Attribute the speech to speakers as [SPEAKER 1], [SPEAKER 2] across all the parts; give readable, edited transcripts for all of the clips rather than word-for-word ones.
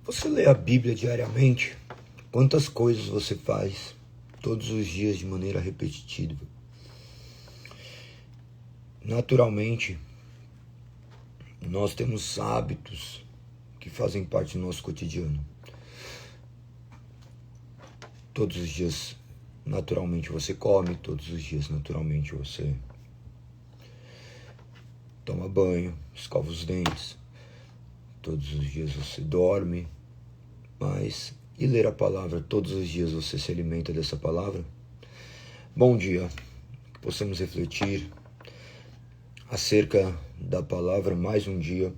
[SPEAKER 1] Você lê a Bíblia diariamente? Quantas coisas você faz todos os dias de maneira repetitiva? Naturalmente, nós temos hábitos que fazem parte do nosso cotidiano. Todos os dias, naturalmente, você come, todos os dias, naturalmente, você toma banho, escova os dentes, todos os dias você dorme, mas e ler a palavra? Todos os dias você se alimenta dessa palavra? Bom dia, que possamos refletir acerca da palavra mais um dia,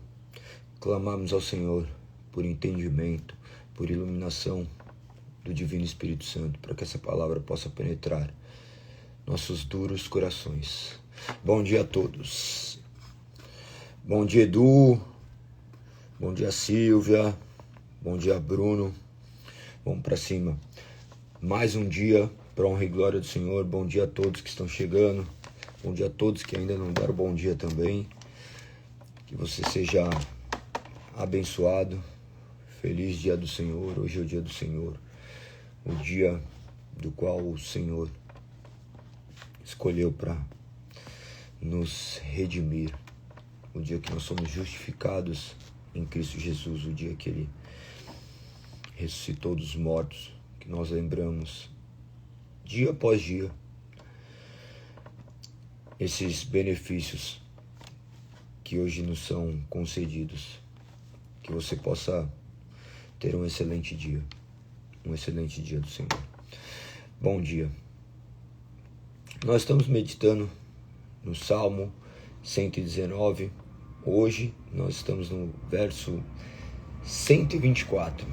[SPEAKER 1] clamamos ao Senhor por entendimento, por iluminação do Divino Espírito Santo, para que essa palavra possa penetrar nossos duros corações. Bom dia a todos. Bom dia, Edu. Bom dia, Silvia. Bom dia, Bruno. Vamos para cima. Mais um dia para honra e glória do Senhor. Bom dia a todos que estão chegando. Bom dia a todos que ainda não deram bom dia também. Que você seja abençoado. Feliz dia do Senhor. Hoje é o dia do Senhor. O dia do qual o Senhor escolheu para nos redimir. O dia que nós somos justificados em Cristo Jesus. O dia que Ele ressuscitou dos mortos. Que nós lembramos dia após dia esses benefícios que hoje nos são concedidos. Que você possa ter um excelente dia do Senhor. Bom dia. Nós estamos meditando no Salmo 119. Hoje nós estamos no verso 124.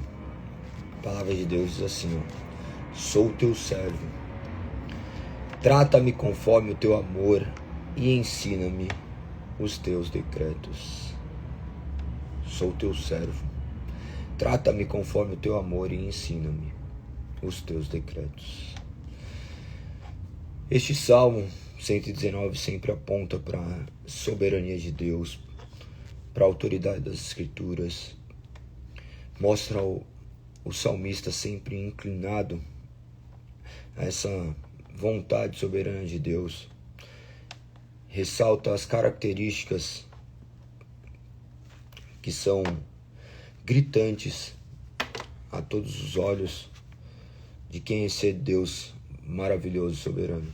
[SPEAKER 1] A palavra de Deus diz assim, ó: sou teu servo. Trata-me conforme o teu amor e ensina-me os teus decretos. Sou teu servo. Trata-me conforme o teu amor e ensina-me os teus decretos. Este Salmo 119 sempre aponta para a soberania de Deus, para a autoridade das Escrituras. Mostra o salmista sempre inclinado a essa vontade soberana de Deus. Ressalta as características que são gritantes a todos os olhos de quem é esse Deus maravilhoso e soberano.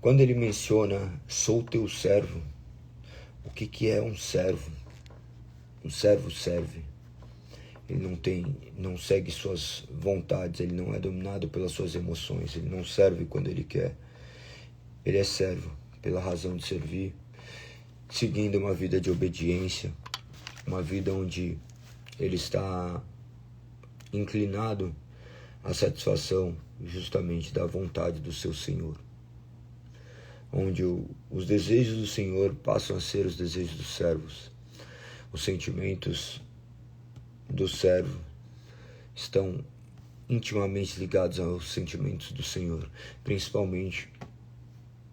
[SPEAKER 1] Quando ele menciona, sou teu servo, o que é um servo? Um servo serve. Ele não segue suas vontades, ele não é dominado pelas suas emoções, ele não serve quando ele quer. Ele é servo pela razão de servir, seguindo uma vida de obediência, uma vida onde ele está inclinado à satisfação justamente da vontade do seu Senhor. Onde os desejos do Senhor passam a ser os desejos dos servos. Os sentimentos do servo estão intimamente ligados aos sentimentos do Senhor, principalmente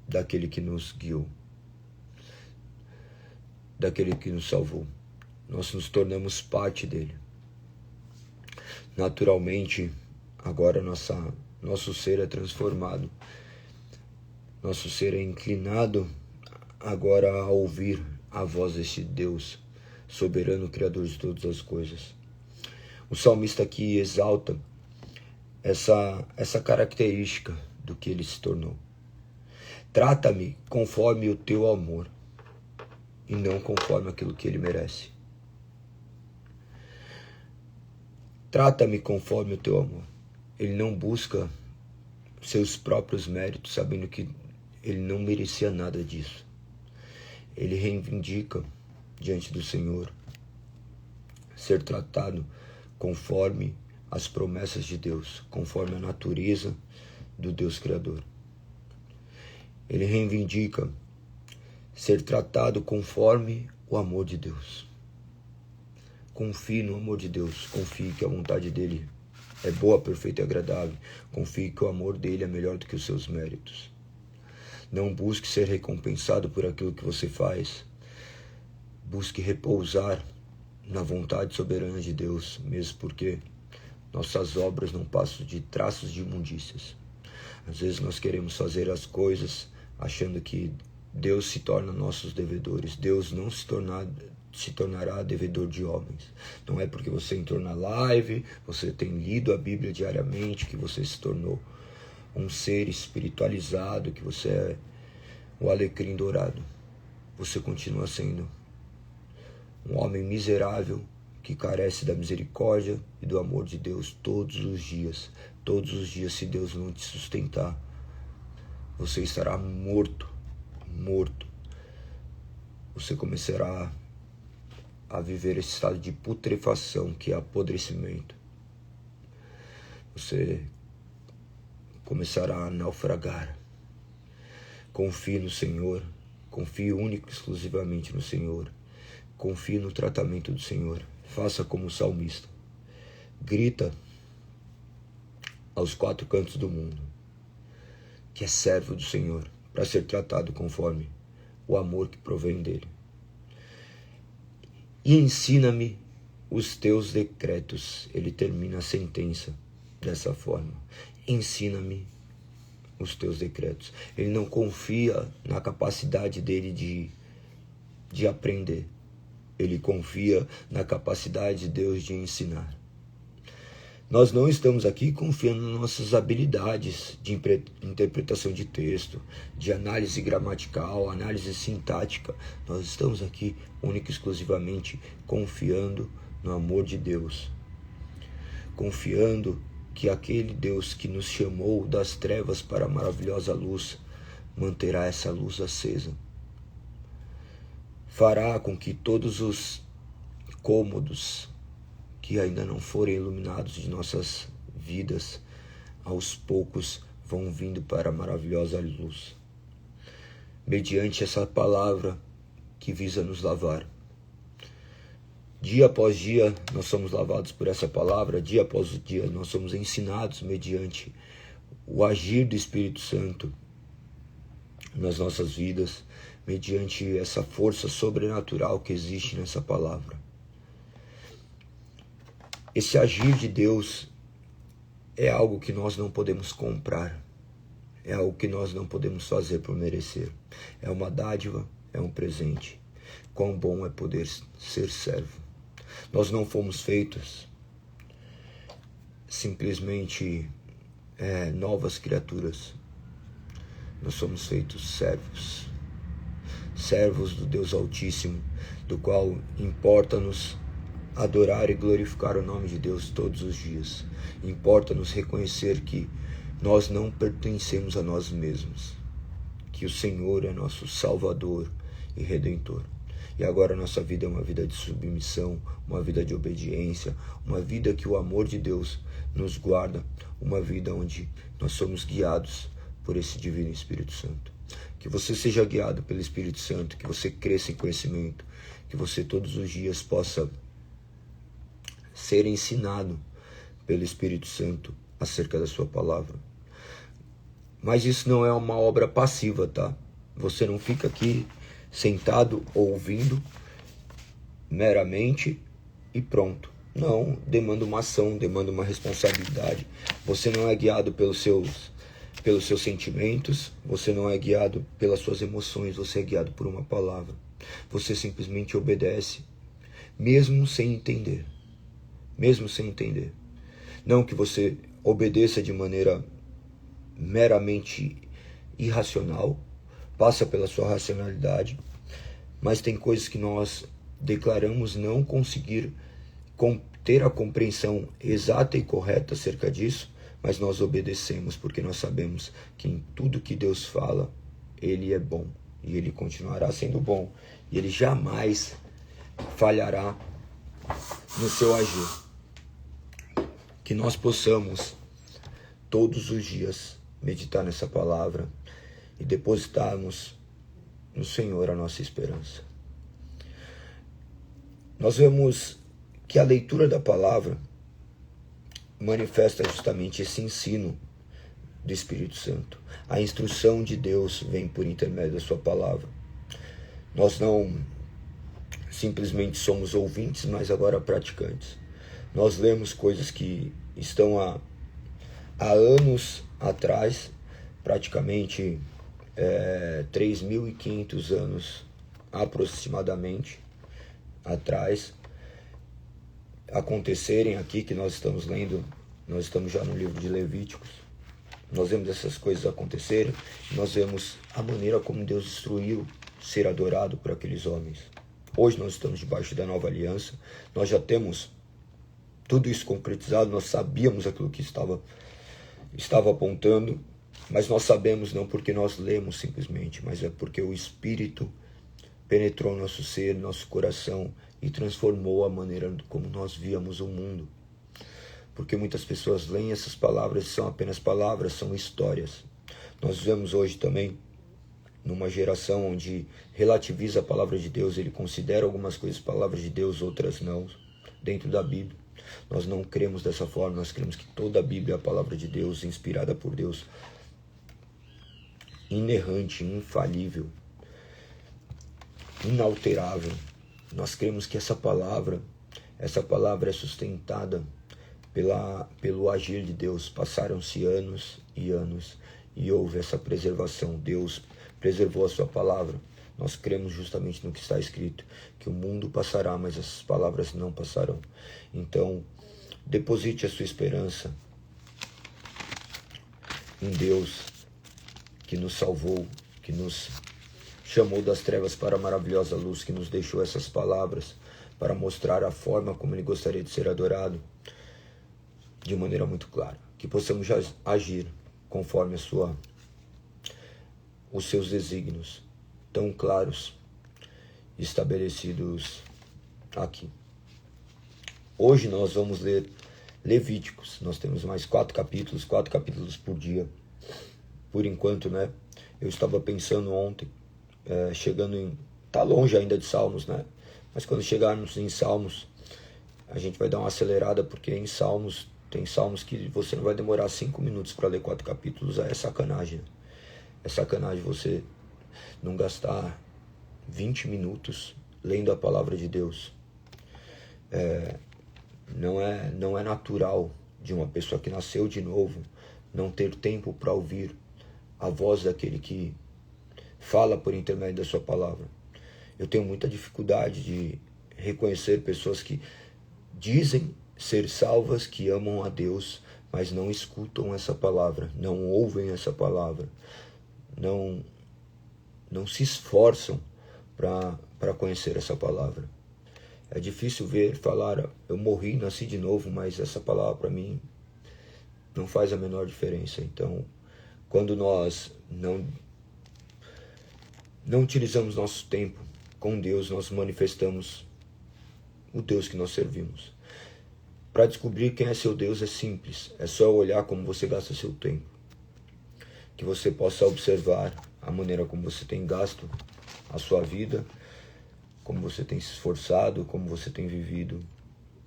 [SPEAKER 1] daquele que nos guiou, daquele que nos salvou. Nós nos tornamos parte dele. Naturalmente, agora nosso ser é transformado. Nosso ser é inclinado agora a ouvir a voz deste Deus, soberano, Criador de todas as coisas. O salmista aqui exalta essa característica do que ele se tornou. Trata-me conforme o teu amor e não conforme aquilo que ele merece. Trata-me conforme o teu amor. Ele não busca seus próprios méritos, sabendo que ele não merecia nada disso. Ele reivindica diante do Senhor ser tratado conforme as promessas de Deus, conforme a natureza do Deus Criador. Ele reivindica ser tratado conforme o amor de Deus. Confie no amor de Deus, confie que a vontade dele é boa, perfeita e agradável. Confie que o amor dele é melhor do que os seus méritos. Não busque ser recompensado por aquilo que você faz. Busque repousar na vontade soberana de Deus, mesmo porque nossas obras não passam de traços de imundícias. Às vezes nós queremos fazer as coisas achando que Deus se torna nossos devedores. Deus não se tornará devedor de homens. Não é porque você entrou na live, você tem lido a Bíblia diariamente, que você se tornou um ser espiritualizado, que você é o alecrim dourado. Você continua sendo um homem miserável que carece da misericórdia e do amor de Deus todos os dias. Todos os dias, se Deus não te sustentar, você estará morto. Você começará a viver esse estado de putrefação, que é apodrecimento. Você começará a naufragar. Confie no Senhor. Confie único e exclusivamente no Senhor. Confie no tratamento do Senhor. Faça como o salmista. Grita aos quatro cantos do mundo que é servo do Senhor, para ser tratado conforme o amor que provém dele. E ensina-me os teus decretos. Ele termina a sentença dessa forma. Ensina-me os teus decretos. Ele não confia na capacidade dele de aprender. Ele confia na capacidade de Deus de ensinar. Nós não estamos aqui confiando nas nossas habilidades de interpretação de texto, de análise gramatical, análise sintática. Nós estamos aqui única e exclusivamente confiando no amor de Deus. Confiando que aquele Deus que nos chamou das trevas para a maravilhosa luz manterá essa luz acesa. Fará com que todos os cômodos que ainda não forem iluminados de nossas vidas, aos poucos vão vindo para a maravilhosa luz. Mediante essa palavra que visa nos lavar. Dia após dia nós somos lavados por essa palavra, dia após dia nós somos ensinados mediante o agir do Espírito Santo nas nossas vidas, mediante essa força sobrenatural que existe nessa palavra. Esse agir de Deus é algo que nós não podemos comprar, é algo que nós não podemos fazer por merecer. É uma dádiva, é um presente. Quão bom é poder ser servo. Nós não fomos feitos simplesmente novas criaturas. Nós somos feitos servos. Servos do Deus Altíssimo, do qual importa-nos adorar e glorificar o nome de Deus todos os dias. Importa-nos reconhecer que nós não pertencemos a nós mesmos, que o Senhor é nosso Salvador e Redentor. E agora a nossa vida é uma vida de submissão, uma vida de obediência, uma vida que o amor de Deus nos guarda, uma vida onde nós somos guiados por esse Divino Espírito Santo. Que você seja guiado pelo Espírito Santo, que você cresça em conhecimento, que você todos os dias possa ser ensinado pelo Espírito Santo acerca da sua palavra. Mas isso não é uma obra passiva, tá? Você não fica aqui sentado ouvindo meramente e pronto. Não, demanda uma ação, demanda uma responsabilidade. Você não é guiado pelos seus sentimentos, você não é guiado pelas suas emoções, você é guiado por uma palavra. Você simplesmente obedece, mesmo sem entender. Mesmo sem entender. Não que você obedeça de maneira meramente irracional, passa pela sua racionalidade, mas tem coisas que nós declaramos não conseguir ter a compreensão exata e correta acerca disso, mas nós obedecemos porque nós sabemos que em tudo que Deus fala, Ele é bom e Ele continuará sendo bom e Ele jamais falhará no seu agir. Que nós possamos todos os dias meditar nessa palavra e depositarmos no Senhor a nossa esperança. Nós vemos que a leitura da palavra manifesta justamente esse ensino do Espírito Santo. A instrução de Deus vem por intermédio da sua palavra. Nós não simplesmente somos ouvintes, mas agora praticantes. Nós lemos coisas que estão há anos atrás, praticamente 3.500 anos aproximadamente atrás, acontecerem aqui, que nós estamos lendo, nós estamos já no livro de Levíticos. Nós vemos essas coisas acontecerem, nós vemos a maneira como Deus instruiu ser adorado por aqueles homens. Hoje nós estamos debaixo da nova aliança, nós já temos tudo isso concretizado, nós sabíamos aquilo que estava apontando, mas nós sabemos não porque nós lemos simplesmente, mas é porque o Espírito penetrou nosso ser, nosso coração e transformou a maneira como nós víamos o mundo. Porque muitas pessoas leem essas palavras e são apenas palavras, são histórias. Nós vivemos hoje também numa geração onde relativiza a palavra de Deus, ele considera algumas coisas palavras de Deus, outras não, dentro da Bíblia. Nós não cremos dessa forma, nós cremos que toda a Bíblia é a palavra de Deus, inspirada por Deus, inerrante, infalível, inalterável. Nós cremos que essa palavra é sustentada pelo agir de Deus. Passaram-se anos e anos e houve essa preservação. Deus preservou a sua palavra. Nós cremos justamente no que está escrito, que o mundo passará, mas essas palavras não passarão. Então, deposite a sua esperança em Deus, que nos salvou, que nos chamou das trevas para a maravilhosa luz, que nos deixou essas palavras para mostrar a forma como Ele gostaria de ser adorado, de maneira muito clara. Que possamos agir conforme os seus desígnios tão claros, estabelecidos aqui. Hoje nós vamos ler Levíticos. Nós temos mais 4 capítulos por dia. Por enquanto, né? Eu estava pensando ontem, tá longe ainda de Salmos, né? Mas quando chegarmos em Salmos, a gente vai dar uma acelerada, porque em Salmos, tem Salmos que você não vai demorar 5 minutos para ler 4 capítulos. É sacanagem. É sacanagem você não gastar 20 minutos lendo a palavra de Deus. Não é natural de uma pessoa que nasceu de novo não ter tempo para ouvir a voz daquele que fala por intermédio da sua palavra. Eu tenho muita dificuldade de reconhecer pessoas que dizem ser salvas, que amam a Deus, mas não escutam essa palavra, não ouvem essa palavra, não se esforçam para conhecer essa palavra. É difícil falar, eu morri, nasci de novo, mas essa palavra para mim não faz a menor diferença. Então, quando nós não utilizamos nosso tempo com Deus, nós manifestamos o Deus que nós servimos. Para descobrir quem é seu Deus é simples, é só olhar como você gasta seu tempo. Que você possa observar a maneira como você tem gasto a sua vida, como você tem se esforçado, como você tem vivido,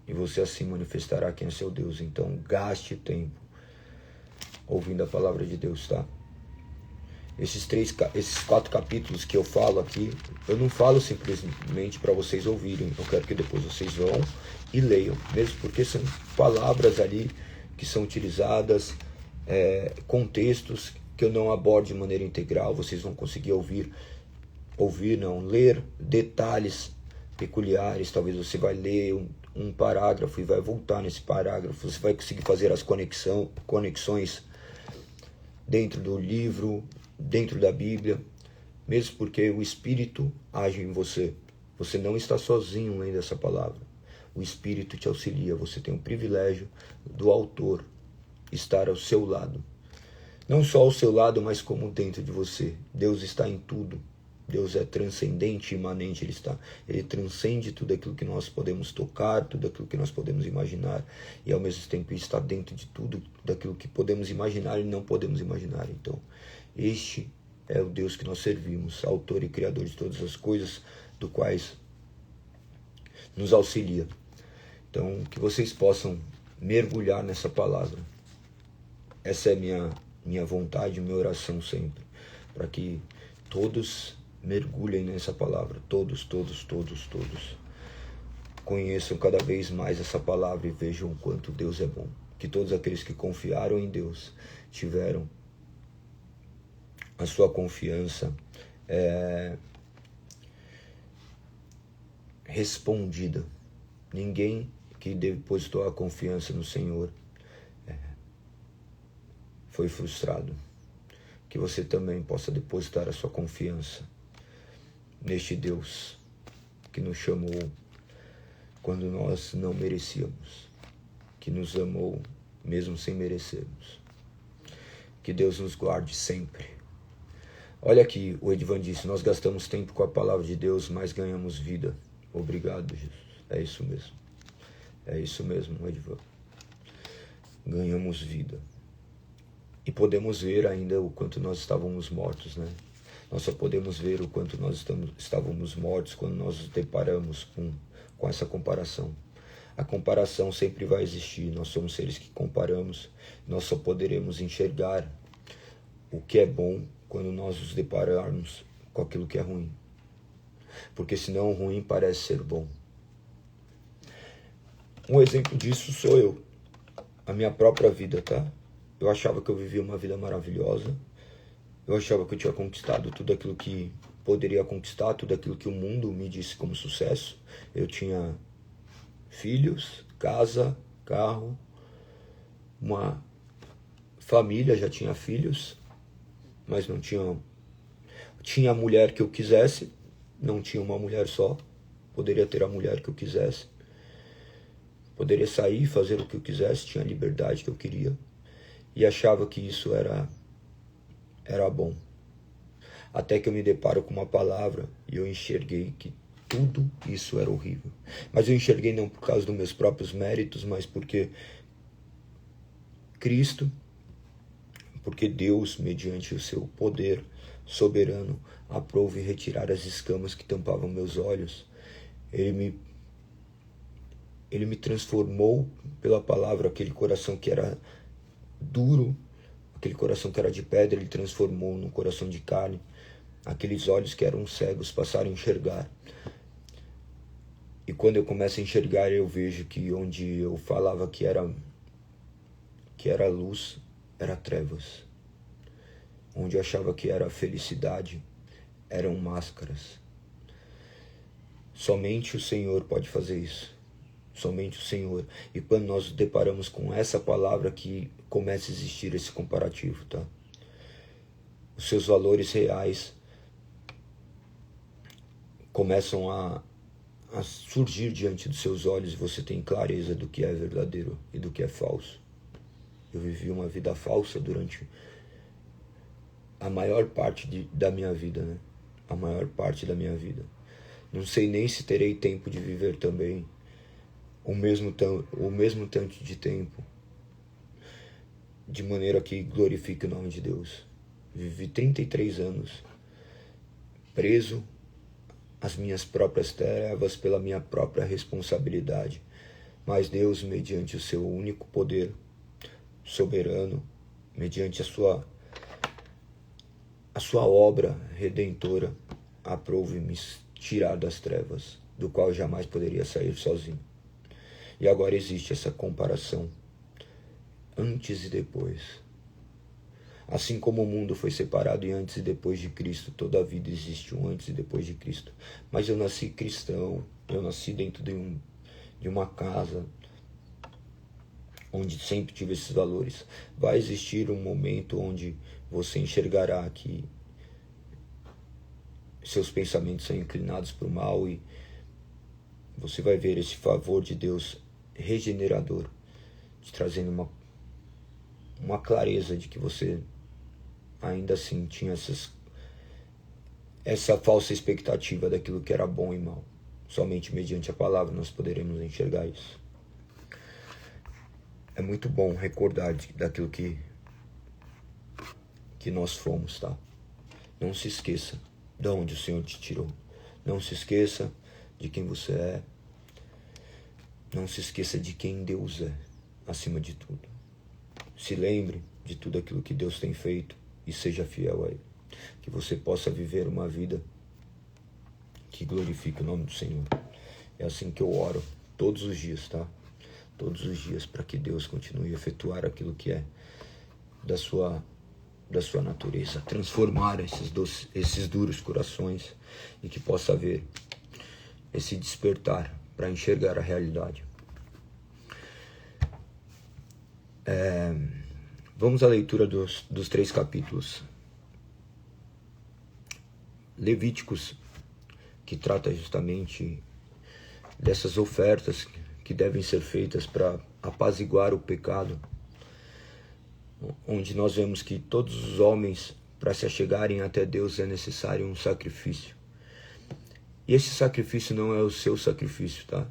[SPEAKER 1] e você assim manifestará quem é seu Deus. Então gaste tempo ouvindo a palavra de Deus, tá? Esses 4 capítulos que eu falo aqui, eu não falo simplesmente para vocês ouvirem, eu quero que depois vocês vão e leiam, mesmo porque são palavras ali que são utilizadas, contextos que eu não abordo de maneira integral. Vocês vão conseguir ler detalhes peculiares. Talvez você vai ler um parágrafo e vai voltar nesse parágrafo, você vai conseguir fazer as conexões dentro do livro, dentro da Bíblia, mesmo porque o Espírito age em você. Você não está sozinho lendo essa palavra. O Espírito te auxilia. Você tem o privilégio do autor estar ao seu lado. Não só ao seu lado, mas como dentro de você. Deus está em tudo. Deus é transcendente, imanente. Ele transcende tudo aquilo que nós podemos tocar, tudo aquilo que nós podemos imaginar. E ao mesmo tempo está dentro de tudo daquilo que podemos imaginar e não podemos imaginar. Então, este é o Deus que nós servimos, autor e criador de todas as coisas, do quais nos auxilia. Então, que vocês possam mergulhar nessa palavra. Essa é minha vontade, minha oração sempre, para que todos mergulhem nessa palavra, todos. Conheçam cada vez mais essa palavra e vejam o quanto Deus é bom. Que todos aqueles que confiaram em Deus tiveram a sua confiança respondida. Ninguém que depositou a confiança no Senhor foi frustrado. Que você também possa depositar a sua confiança neste Deus que nos chamou quando nós não merecíamos, que nos amou mesmo sem merecermos. Que Deus nos guarde sempre. Olha aqui, o Edivan disse, nós gastamos tempo com a palavra de Deus, mas ganhamos vida. Obrigado, Jesus. É isso mesmo. É isso mesmo, Edivan. Ganhamos vida. E podemos ver ainda o quanto nós estávamos mortos, né? Nós só podemos ver o quanto nós estávamos mortos quando nós nos deparamos com essa comparação. A comparação sempre vai existir. Nós somos seres que comparamos. Nós só poderemos enxergar o que é bom quando nós nos depararmos com aquilo que é ruim. Porque senão o ruim parece ser bom. Um exemplo disso sou eu. A minha própria vida, tá? Eu achava que eu vivia uma vida maravilhosa. Eu achava que eu tinha conquistado tudo aquilo que poderia conquistar, tudo aquilo que o mundo me disse como sucesso. Eu tinha filhos, casa, carro, uma família, já tinha filhos, mas não tinha... Tinha a mulher que eu quisesse, não tinha uma mulher só. Poderia ter a mulher que eu quisesse. Poderia sair, fazer o que eu quisesse, tinha a liberdade que eu queria. E achava que isso era bom. Até que eu me deparo com uma palavra e eu enxerguei que tudo isso era horrível. Mas eu enxerguei não por causa dos meus próprios méritos, mas porque Cristo, porque Deus, mediante o seu poder soberano, aprove retirar as escamas que tampavam meus olhos. Ele me transformou pela palavra, aquele coração que era duro, aquele coração que era de pedra, ele transformou num coração de carne. Aqueles olhos que eram cegos passaram a enxergar. E quando eu começo a enxergar, eu vejo que onde eu falava que era luz, era trevas. Onde eu achava que era felicidade, eram máscaras. Somente o Senhor pode fazer isso. Somente o Senhor. E quando nós nos deparamos com essa palavra, que começa a existir esse comparativo, tá? Os seus valores reais começam a surgir diante dos seus olhos e você tem clareza do que é verdadeiro e do que é falso. Eu vivi uma vida falsa durante a maior parte da minha vida, né? A maior parte da minha vida. Não sei nem se terei tempo de viver também o mesmo tanto de tempo, de maneira que glorifique o nome de Deus. Vivi 33 anos preso às minhas próprias trevas pela minha própria responsabilidade. Mas Deus, mediante o seu único poder soberano, mediante a sua obra redentora, aprove me tirar das trevas, do qual eu jamais poderia sair sozinho. E agora existe essa comparação, antes e depois. Assim como o mundo foi separado em antes e depois de Cristo, toda a vida existe um antes e depois de Cristo. Mas eu nasci cristão, eu nasci dentro de uma casa onde sempre tive esses valores. Vai existir um momento onde você enxergará que seus pensamentos são inclinados para o mal e você vai ver esse favor de Deus regenerador, te trazendo uma clareza de que você ainda assim tinha essa falsa expectativa daquilo que era bom e mal. Somente mediante a palavra nós poderemos enxergar isso. É muito bom recordar daquilo que nós fomos, tá? Não se esqueça de onde o Senhor te tirou. Não se esqueça de quem você é. Não se esqueça de quem Deus é, acima de tudo. Se lembre de tudo aquilo que Deus tem feito e seja fiel a Ele. Que você possa viver uma vida que glorifique o nome do Senhor. É assim que eu oro todos os dias, tá? Todos os dias, para que Deus continue a efetuar aquilo que é da sua natureza, transformar esses duros corações e que possa haver esse despertar para enxergar a realidade. Vamos à leitura dos 3 capítulos. Levíticos, que trata justamente dessas ofertas que devem ser feitas para apaziguar o pecado, onde nós vemos que todos os homens, para se achegarem até Deus, é necessário um sacrifício. E esse sacrifício não é o seu sacrifício, tá?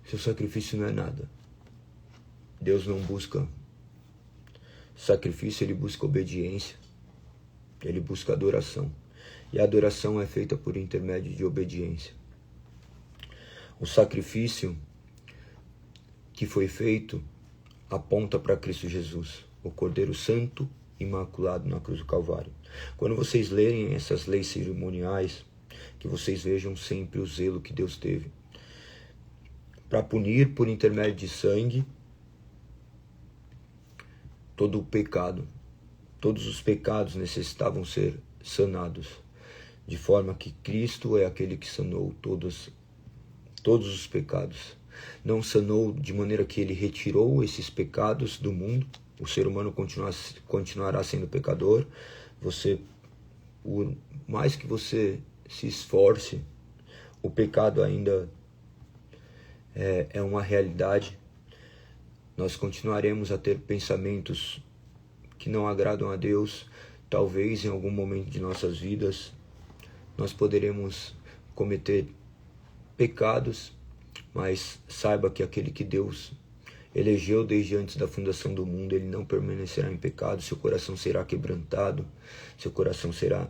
[SPEAKER 1] Seu sacrifício não é nada. Deus não busca sacrifício, Ele busca obediência. Ele busca adoração. E a adoração é feita por intermédio de obediência. O sacrifício que foi feito aponta para Cristo Jesus, o Cordeiro Santo, imaculado na cruz do Calvário. Quando vocês lerem essas leis cerimoniais, que vocês vejam sempre o zelo que Deus teve para punir por intermédio de sangue todo o pecado. Todos os pecados necessitavam ser sanados, de forma que Cristo é aquele que sanou todos os pecados. Não sanou de maneira que ele retirou esses pecados do mundo. O ser humano continuará sendo pecador. Por mais que você se esforce, o pecado ainda é uma realidade. Nós continuaremos a ter pensamentos que não agradam a Deus. Talvez em algum momento de nossas vidas nós poderemos cometer pecados, mas saiba que aquele que Deus elegeu desde antes da fundação do mundo, ele não permanecerá em pecado. Seu coração será quebrantado, seu coração será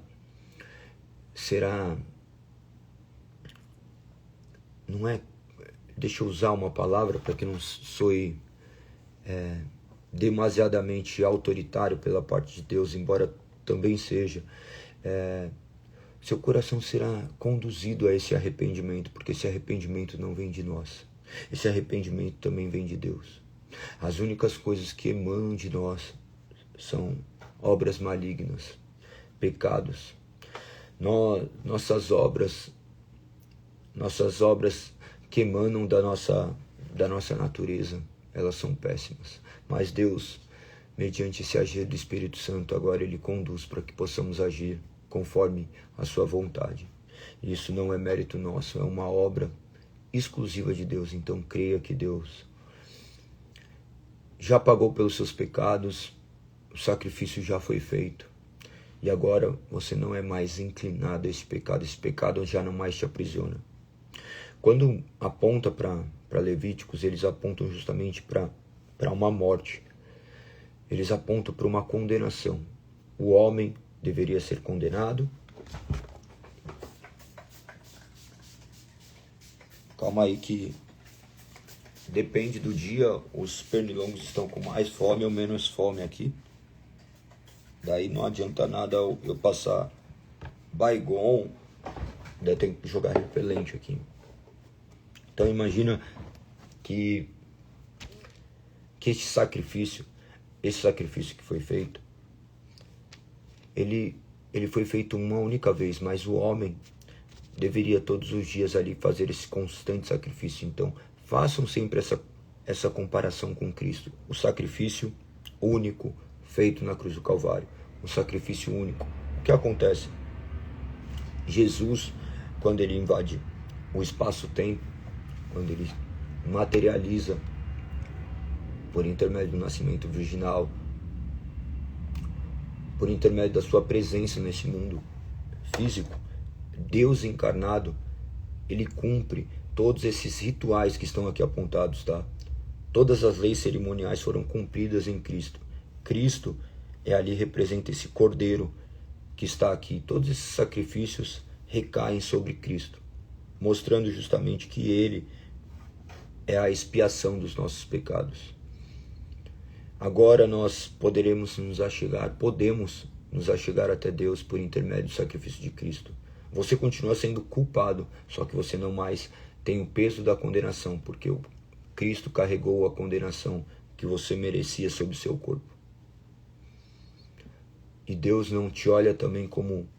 [SPEAKER 1] não é, deixa eu usar uma palavra para que não soe demasiadamente autoritário pela parte de Deus, embora também seja, seu coração será conduzido a esse arrependimento, porque esse arrependimento não vem de nós, esse arrependimento também vem de Deus. As únicas coisas que emanam de nós são obras malignas, pecados. Nossas obras que emanam da nossa natureza, elas são péssimas. Mas Deus, mediante esse agir do Espírito Santo, agora Ele conduz para que possamos agir conforme a sua vontade. Isso não é mérito nosso, é uma obra exclusiva de Deus. Então creia que Deus já pagou pelos seus pecados, o sacrifício já foi feito. E agora você não é mais inclinado a esse pecado já não mais te aprisiona. Quando aponta para Levíticos, eles apontam justamente para uma morte. Eles apontam para uma condenação. O homem deveria ser condenado. Calma aí que depende do dia, os pernilongos estão com mais fome ou menos fome aqui. Daí não adianta nada eu passar Baygon, daí tem que jogar repelente aqui. Então imagina que esse sacrifício que foi feito, ele foi feito uma única vez, mas o homem deveria todos os dias ali fazer esse constante sacrifício. Então façam sempre essa comparação com Cristo, o sacrifício único feito na cruz do Calvário, um sacrifício único. O que acontece? Jesus, quando ele invade o espaço-tempo, quando ele materializa por intermédio do nascimento virginal, por intermédio da sua presença nesse mundo físico, Deus encarnado, ele cumpre todos esses rituais que estão aqui apontados, tá? Todas as leis cerimoniais foram cumpridas em Cristo. Cristo ali representa esse cordeiro que está aqui. Todos esses sacrifícios recaem sobre Cristo, mostrando justamente que ele é a expiação dos nossos pecados. Agora nós podemos nos achegar até Deus por intermédio do sacrifício de Cristo. Você continua sendo culpado, só que você não mais tem o peso da condenação, porque o Cristo carregou a condenação que você merecia sobre o seu corpo. E Deus não te olha também como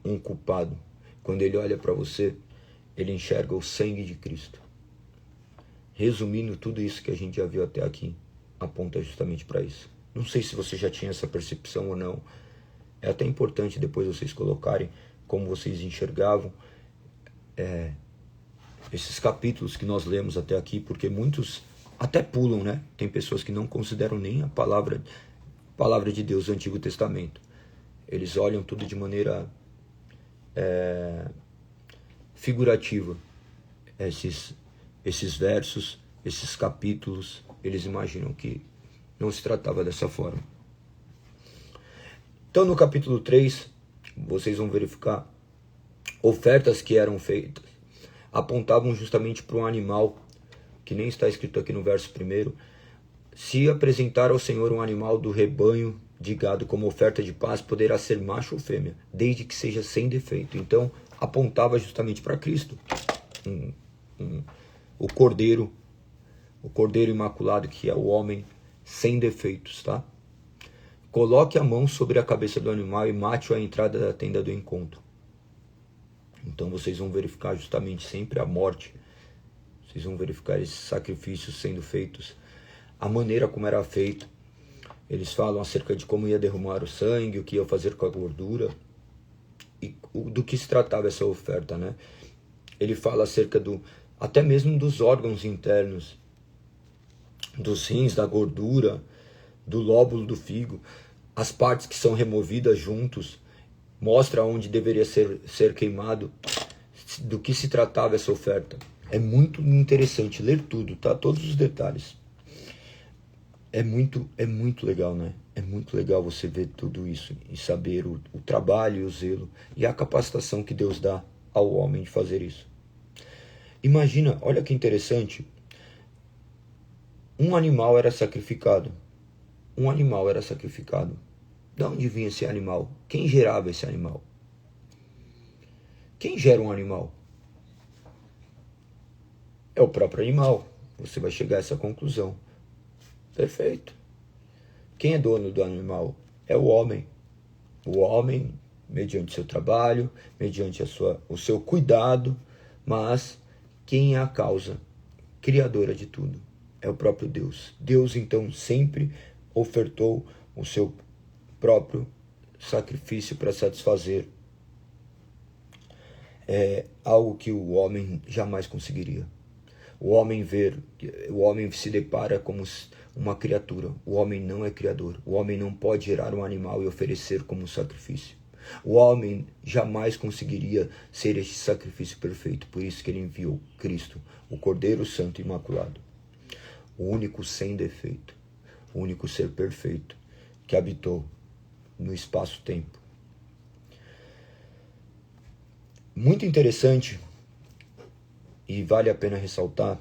[SPEAKER 1] um culpado. Quando Ele olha para você, Ele enxerga o sangue de Cristo. Resumindo, tudo isso que a gente já viu até aqui, aponta justamente para isso. Não sei se você já tinha essa percepção ou não. É até importante depois vocês colocarem como vocês enxergavam esses capítulos que nós lemos até aqui, porque muitos até pulam, né? Tem pessoas que não consideram nem a palavra de Deus do Antigo Testamento. Eles olham tudo de maneira figurativa. Esses versos, esses capítulos, eles imaginam que não se tratava dessa forma. Então no capítulo 3, vocês vão verificar ofertas que eram feitas, apontavam justamente para um animal, que nem está escrito aqui no verso 1, se apresentar ao Senhor um animal do rebanho de gado como oferta de paz, poderá ser macho ou fêmea, desde que seja sem defeito. Então apontava justamente para Cristo, o cordeiro imaculado, que é o homem sem defeitos, tá? Coloque a mão sobre a cabeça do animal e mate-o à entrada da tenda do encontro. Então vocês vão verificar justamente sempre a morte. Vocês vão verificar esses sacrifícios sendo feitos, a maneira como era feito. Eles falam acerca de como ia derramar o sangue, o que ia fazer com a gordura e do que se tratava essa oferta, né? Ele fala acerca até mesmo dos órgãos internos, dos rins, da gordura, do lóbulo do figo, as partes que são removidas juntos, mostra onde deveria ser queimado, do que se tratava essa oferta. É muito interessante ler tudo, tá? Todos os detalhes. É muito legal, né? É muito legal você ver tudo isso e saber o trabalho e o zelo e a capacitação que Deus dá ao homem de fazer isso. Imagina, olha que interessante, um animal era sacrificado. De onde vinha esse animal? Quem gerava esse animal? Quem gera um animal? É o próprio animal. Você vai chegar a essa conclusão. Perfeito. Quem é dono do animal? É o homem. O homem, mediante seu trabalho, mediante o seu cuidado, mas quem é a causa criadora de tudo? É o próprio Deus. Deus, então, sempre ofertou o seu próprio sacrifício para satisfazer algo que o homem jamais conseguiria. O homem se depara como uma criatura. O homem não é criador. O homem não pode gerar um animal e oferecer como sacrifício. O homem jamais conseguiria ser este sacrifício perfeito. Por isso que ele enviou Cristo, o Cordeiro Santo e Imaculado, o único sem defeito, o único ser perfeito que habitou no espaço-tempo. Muito interessante, e vale a pena ressaltar,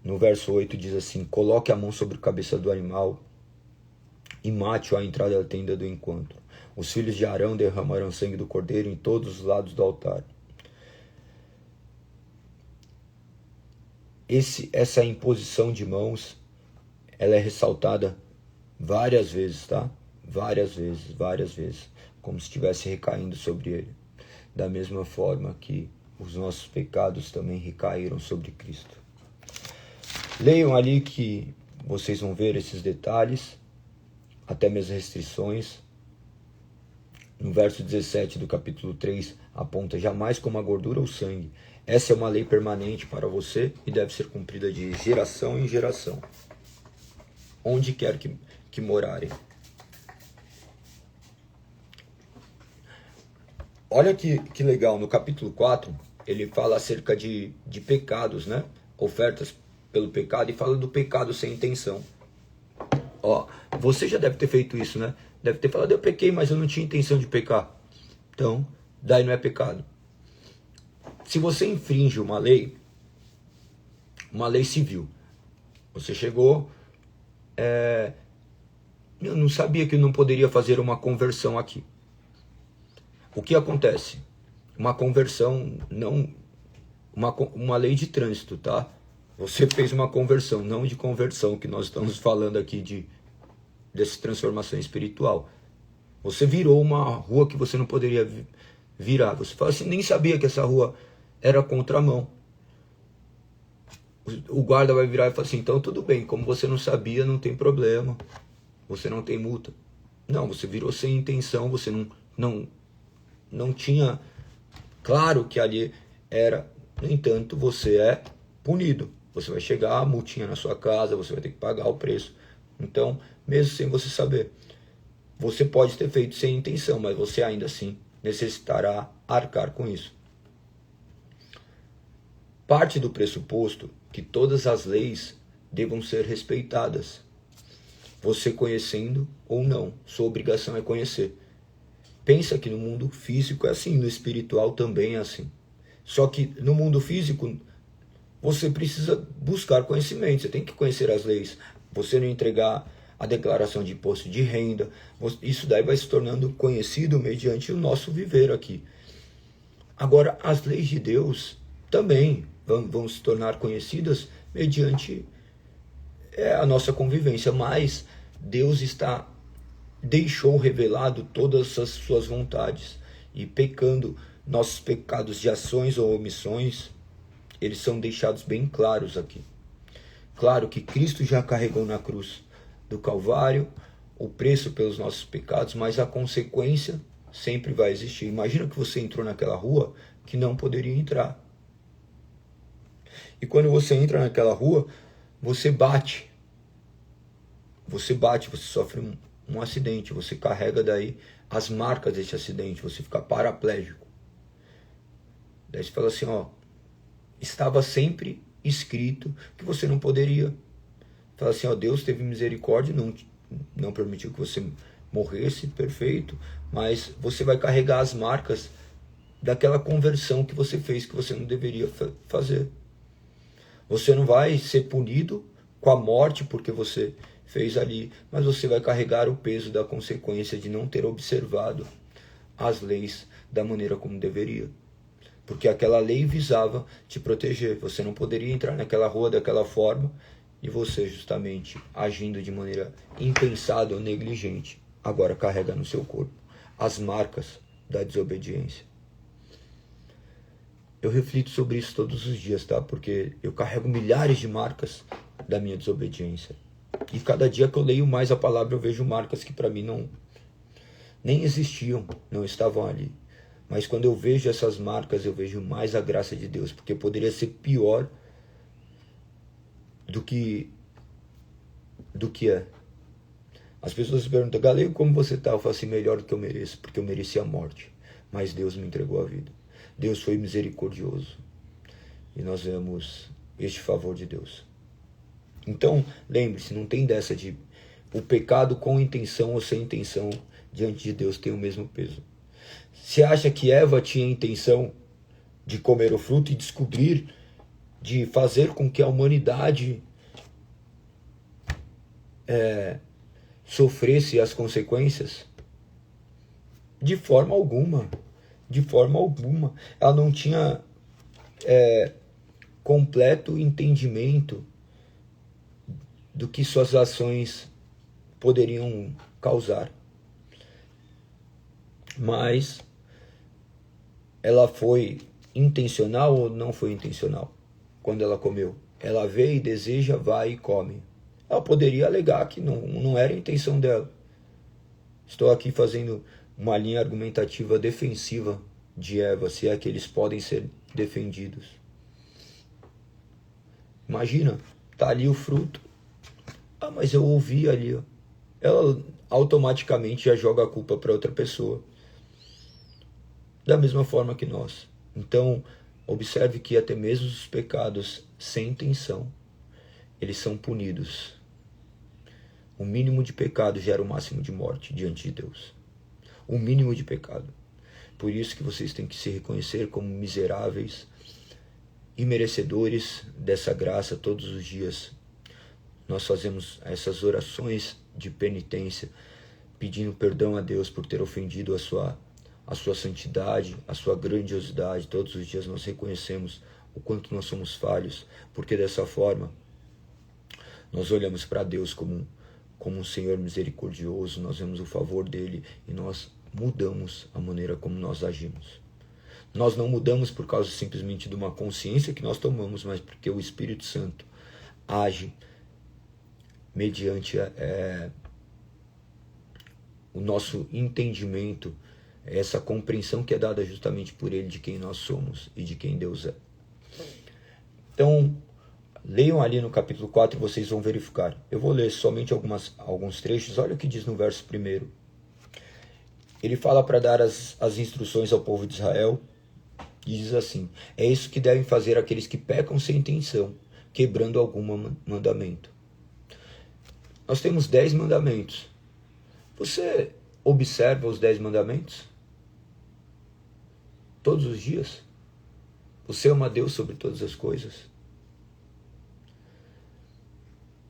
[SPEAKER 1] no verso 8 diz assim: coloque a mão sobre a cabeça do animal e mate-o à entrada da tenda do encontro. Os filhos de Arão derramarão sangue do cordeiro em todos os lados do altar. Essa imposição de mãos, ela é ressaltada várias vezes, tá? Várias vezes, como se estivesse recaindo sobre ele. Da mesma forma que os nossos pecados também recaíram sobre Cristo. Leiam ali que vocês vão ver esses detalhes, até mesmo restrições. No verso 17 do capítulo 3, aponta: jamais coma a gordura ou sangue. Essa é uma lei permanente para você e deve ser cumprida de geração em geração, onde quer que morarem. Olha que legal, no capítulo 4, ele fala acerca de pecados, né? Ofertas pelo pecado, e fala do pecado sem intenção. Ó, você já deve ter feito isso, né? Deve ter falado: eu pequei, mas eu não tinha intenção de pecar. Então, daí não é pecado. Se você infringe uma lei civil, você chegou, eu não sabia que eu não poderia fazer uma conversão aqui. O que acontece? Uma conversão, não uma lei de trânsito, tá? Você fez uma conversão, não de conversão, que nós estamos falando aqui dessa transformação espiritual. Você virou uma rua que você não poderia virar. Você fala assim, nem sabia que essa rua era contramão. O guarda vai virar e falar assim, então tudo bem, como você não sabia, não tem problema. Você não tem multa. Não, você virou sem intenção, você não tinha claro que ali era. No entanto, você é punido. Você vai chegar, a multinha na sua casa, você vai ter que pagar o preço. Então, mesmo sem você saber, você pode ter feito sem intenção, mas você ainda assim necessitará arcar com isso. Parte do pressuposto que todas as leis devam ser respeitadas. Você conhecendo ou não, sua obrigação é conhecer. Pensa que no mundo físico é assim, no espiritual também é assim. Só que no mundo físico, você precisa buscar conhecimento, você tem que conhecer as leis. Você não entregar a declaração de imposto de renda, isso daí vai se tornando conhecido mediante o nosso viver aqui. Agora, as leis de Deus também vão se tornar conhecidas mediante a nossa convivência, mas Deus deixou revelado todas as suas vontades, e pecando, nossos pecados de ações ou omissões, eles são deixados bem claros aqui. Claro que Cristo já carregou na cruz do Calvário o preço pelos nossos pecados, mas a consequência sempre vai existir. Imagina que você entrou naquela rua que não poderia entrar. E quando você entra naquela rua, você bate. Você sofre um acidente, você carrega daí as marcas desse acidente, você fica paraplégico. Daí você fala assim, estava sempre escrito que você não poderia. Fala assim, Deus teve misericórdia, não permitiu que você morresse, perfeito, mas você vai carregar as marcas daquela conversão que você fez, que você não deveria fazer. Você não vai ser punido com a morte porque você fez ali, mas você vai carregar o peso da consequência de não ter observado as leis da maneira como deveria. Porque aquela lei visava te proteger. Você não poderia entrar naquela rua daquela forma, e você justamente agindo de maneira impensada ou negligente, agora carrega no seu corpo as marcas da desobediência. Eu reflito sobre isso todos os dias, tá? Porque eu carrego milhares de marcas da minha desobediência. E cada dia que eu leio mais a palavra, eu vejo marcas que para mim nem existiam, não estavam ali. Mas quando eu vejo essas marcas, eu vejo mais a graça de Deus, porque poderia ser pior do que é. As pessoas perguntam, Galego, como você está? Eu falo assim, melhor do que eu mereço, porque eu mereci a morte. Mas Deus me entregou a vida. Deus foi misericordioso. E nós vemos este favor de Deus. Então, lembre-se, não tem dessa de o pecado com intenção ou sem intenção diante de Deus tem o mesmo peso. Você acha que Eva tinha intenção de comer o fruto e descobrir, de fazer com que a humanidade sofresse as consequências? De forma alguma. De forma alguma. Ela não tinha completo entendimento do que suas ações poderiam causar. Mas ela foi intencional ou não foi intencional quando ela comeu? Ela vê e deseja, vai e come. Ela poderia alegar que não era a intenção dela. Estou aqui fazendo uma linha argumentativa defensiva de Eva, se é que eles podem ser defendidos. Imagina, tá ali o fruto. Mas eu ouvi ali. Ela automaticamente já joga a culpa para outra pessoa. Da mesma forma que nós. Então, observe que até mesmo os pecados sem intenção, eles são punidos. O mínimo de pecado gera o máximo de morte diante de Deus. O mínimo de pecado. Por isso que vocês têm que se reconhecer como miseráveis e merecedores dessa graça todos os dias. Nós fazemos essas orações de penitência, pedindo perdão a Deus por ter ofendido a a sua santidade, a sua grandiosidade. Todos os dias nós reconhecemos o quanto nós somos falhos, porque dessa forma nós olhamos para Deus como um Senhor misericordioso, nós vemos o favor dele e nós mudamos a maneira como nós agimos. Nós não mudamos por causa simplesmente de uma consciência que nós tomamos, mas porque o Espírito Santo age mediante o nosso entendimento, essa compreensão que é dada justamente por ele de quem nós somos e de quem Deus é. Então, leiam ali no capítulo 4 e vocês vão verificar. Eu vou ler somente alguns trechos. Olha o que diz no verso 1. Ele fala para dar as instruções ao povo de Israel e diz assim: é isso que devem fazer aqueles que pecam sem intenção, quebrando algum mandamento. Nós temos 10 mandamentos. Você observa os 10 mandamentos? Todos os dias? Você ama Deus sobre todas as coisas?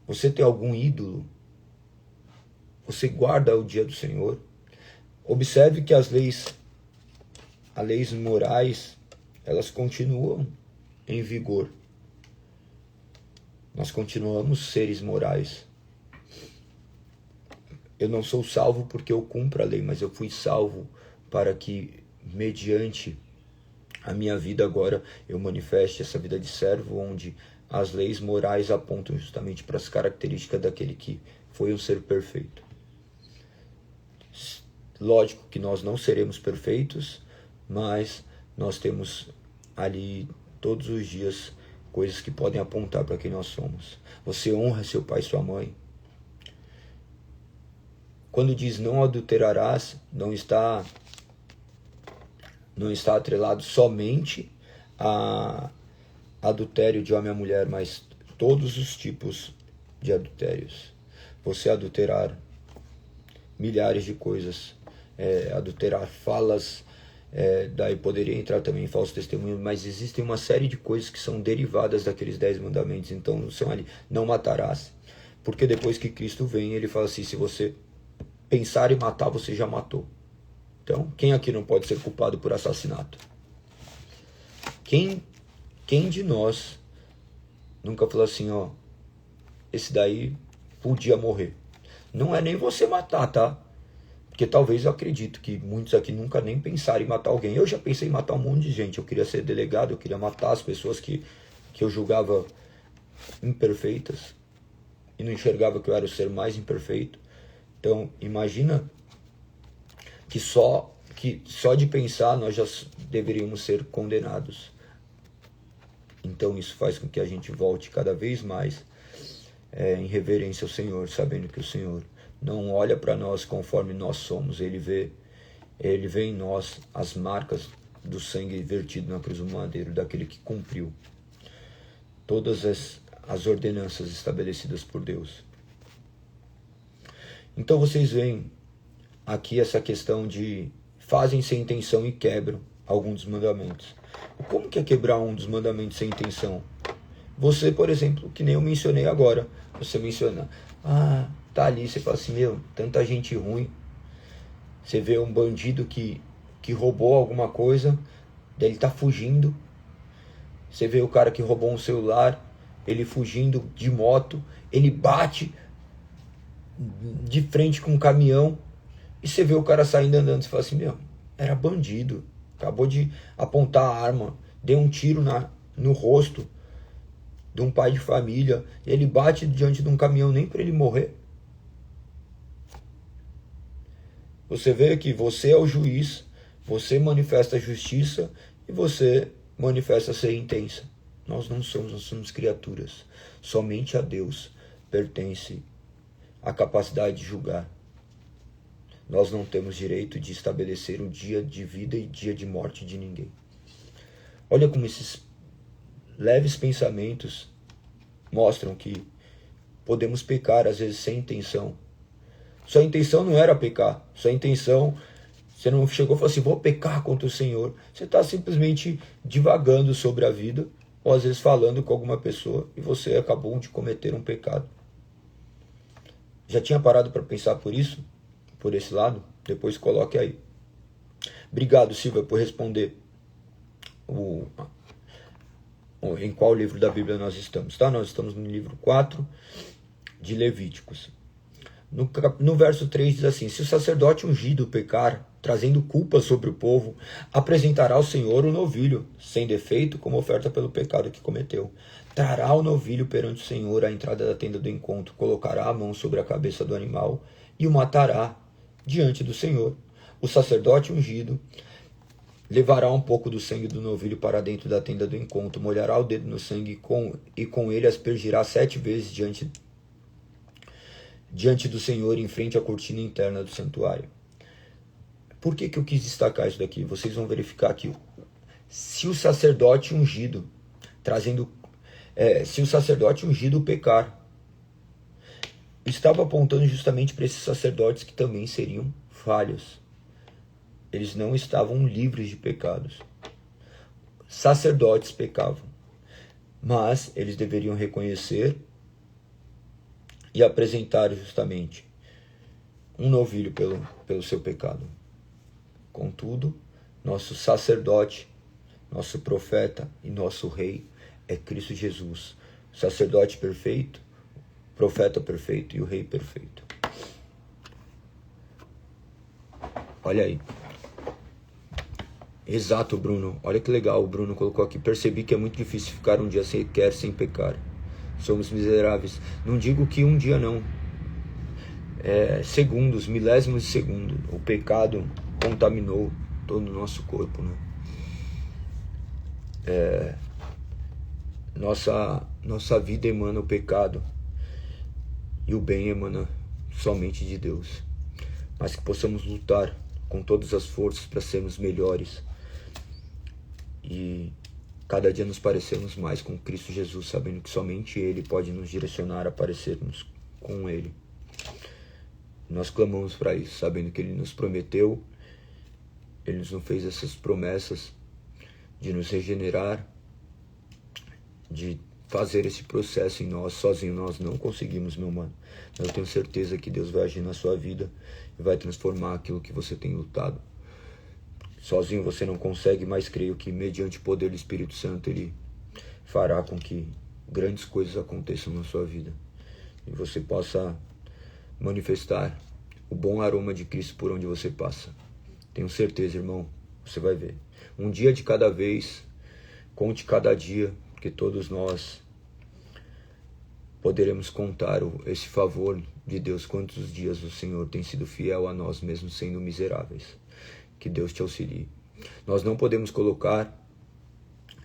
[SPEAKER 1] Você tem algum ídolo? Você guarda o dia do Senhor? Observe que as leis morais, elas continuam em vigor. Nós continuamos seres morais. Eu não sou salvo porque eu cumpro a lei, mas eu fui salvo para que, mediante a minha vida agora, eu manifeste essa vida de servo, onde as leis morais apontam justamente para as características daquele que foi um ser perfeito. Lógico que nós não seremos perfeitos, mas nós temos ali todos os dias coisas que podem apontar para quem nós somos. Você honra seu pai e sua mãe. Quando diz não adulterarás, não está atrelado somente a adultério de homem a mulher, mas todos os tipos de adultérios. Você adulterar milhares de coisas, adulterar falas, daí poderia entrar também em falso testemunho, mas existem uma série de coisas que são derivadas daqueles 10 mandamentos. Então são ali, não matarás, porque depois que Cristo vem, ele fala assim: se você pensar em matar, você já matou. Então, quem aqui não pode ser culpado por assassinato? Quem de nós nunca falou assim, esse daí podia morrer? Não é nem você matar, tá? Porque talvez eu acredito que muitos aqui nunca nem pensaram em matar alguém. Eu já pensei em matar um monte de gente. Eu queria ser delegado, eu queria matar as pessoas que eu julgava imperfeitas e não enxergava que eu era o ser mais imperfeito. Então, imagina que só de pensar nós já deveríamos ser condenados. Então isso faz com que a gente volte cada vez mais em reverência ao Senhor, sabendo que o Senhor não olha para nós conforme nós somos. Ele vê em nós as marcas do sangue vertido na cruz do madeiro, daquele que cumpriu todas as ordenanças estabelecidas por Deus. Então vocês veem aqui essa questão de fazem sem intenção e quebram alguns dos mandamentos. Como que é quebrar um dos mandamentos sem intenção? Você, por exemplo, que nem eu mencionei agora, você menciona, tá ali, você fala assim, tanta gente ruim. Você vê um bandido que roubou alguma coisa, daí ele tá fugindo. Você vê o cara que roubou um celular, ele fugindo de moto, ele bate de frente com um caminhão, e você vê o cara saindo andando, você fala assim, era bandido, acabou de apontar a arma, deu um tiro no rosto de um pai de família, ele bate diante de um caminhão nem para ele morrer. Você vê que você é o juiz, você manifesta a justiça e você manifesta ser intensa. Nós somos criaturas. Somente a Deus pertence a capacidade de julgar. Nós não temos direito de estabelecer o dia de vida e dia de morte de ninguém. Olha como esses leves pensamentos mostram que podemos pecar às vezes sem intenção. Sua intenção não era pecar. Sua intenção, você não chegou e falou assim, vou pecar contra o Senhor. Você está simplesmente divagando sobre a vida, ou às vezes falando com alguma pessoa, e você acabou de cometer um pecado. Já tinha parado para pensar por isso? Por esse lado? Depois coloque aí. Obrigado, Silvia, por responder em qual livro da Bíblia nós estamos, tá? Nós estamos no livro 4 de Levíticos. No verso 3 diz assim: se o sacerdote ungido pecar, trazendo culpa sobre o povo, apresentará ao Senhor o novilho, sem defeito, como oferta pelo pecado que cometeu. Trará o novilho perante o Senhor à entrada da tenda do encontro, colocará a mão sobre a cabeça do animal e o matará diante do Senhor. O sacerdote ungido levará um pouco do sangue do novilho para dentro da tenda do encontro, molhará o dedo no sangue e com ele aspergirá 7 vezes diante do Senhor, em frente à cortina interna do santuário. Por que eu quis destacar isso daqui? Vocês vão verificar que se o sacerdote ungido se o sacerdote ungido pecar, estava apontando justamente para esses sacerdotes que também seriam falhos. Eles não estavam livres de pecados. Sacerdotes pecavam, mas eles deveriam reconhecer e apresentar justamente um novilho pelo seu pecado. Contudo, nosso sacerdote, nosso profeta e nosso rei é Cristo Jesus, sacerdote perfeito, profeta perfeito e o rei perfeito. Olha aí. Exato, Bruno. Olha que legal, o Bruno colocou aqui. Percebi que é muito difícil ficar um dia sequer sem pecar. Somos miseráveis. Não digo que um dia não. Segundos, milésimos de segundo. O pecado contaminou todo o nosso corpo, né? Nossa vida emana o pecado e o bem emana somente de Deus. Mas que possamos lutar com todas as forças para sermos melhores e cada dia nos parecermos mais com Cristo Jesus, sabendo que somente Ele pode nos direcionar a parecermos com Ele. Nós clamamos para isso, sabendo que Ele nos prometeu, Ele nos fez essas promessas de nos regenerar, de fazer esse processo em nós. Sozinho nós não conseguimos, meu mano. Mas eu tenho certeza que Deus vai agir na sua vida e vai transformar aquilo que você tem lutado. Sozinho você não consegue, mas creio que mediante o poder do Espírito Santo Ele fará com que grandes coisas aconteçam na sua vida e você possa manifestar o bom aroma de Cristo por onde você passa. Tenho certeza, irmão, você vai ver. Um dia de cada vez, conte cada dia, porque todos nós poderemos contar esse favor de Deus, quantos dias o Senhor tem sido fiel a nós, mesmo sendo miseráveis. Que Deus te auxilie. Nós não podemos colocar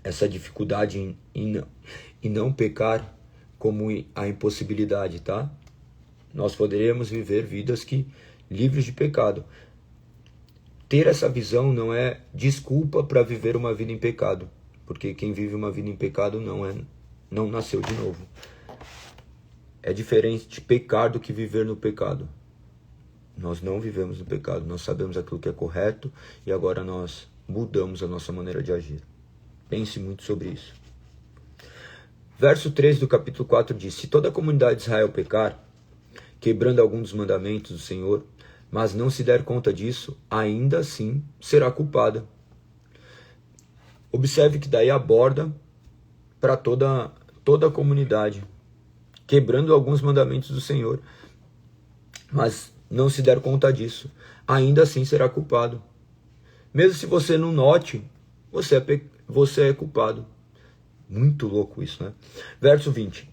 [SPEAKER 1] essa dificuldade em não pecar como a impossibilidade, tá? Nós poderemos viver vidas livres de pecado. Ter essa visão não é desculpa para viver uma vida em pecado, porque quem vive uma vida em pecado não nasceu de novo. É diferente de pecar do que viver no pecado. Nós não vivemos no pecado, nós sabemos aquilo que é correto e agora nós mudamos a nossa maneira de agir. Pense muito sobre isso. Verso 13 do capítulo 4 diz: se toda a comunidade de Israel pecar, quebrando algum dos mandamentos do Senhor, mas não se der conta disso, ainda assim será culpada. Observe que daí aborda para toda a comunidade, quebrando alguns mandamentos do Senhor, mas não se der conta disso, ainda assim será culpado. Mesmo se você não note, você é culpado. Muito louco isso, né? Verso 20.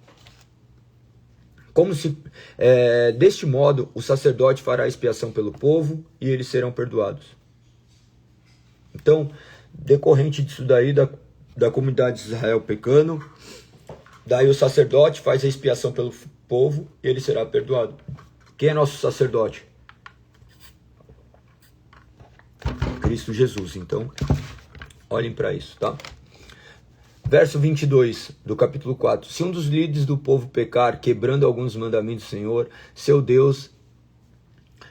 [SPEAKER 1] Deste modo, o sacerdote fará expiação pelo povo e eles serão perdoados. Então, decorrente disso daí, da comunidade de Israel pecando, daí o sacerdote faz a expiação pelo povo e ele será perdoado. Quem é nosso sacerdote? Cristo Jesus. Então, olhem para isso, tá? Verso 22 do capítulo 4. Se um dos líderes do povo pecar, quebrando alguns mandamentos do Senhor, seu Deus,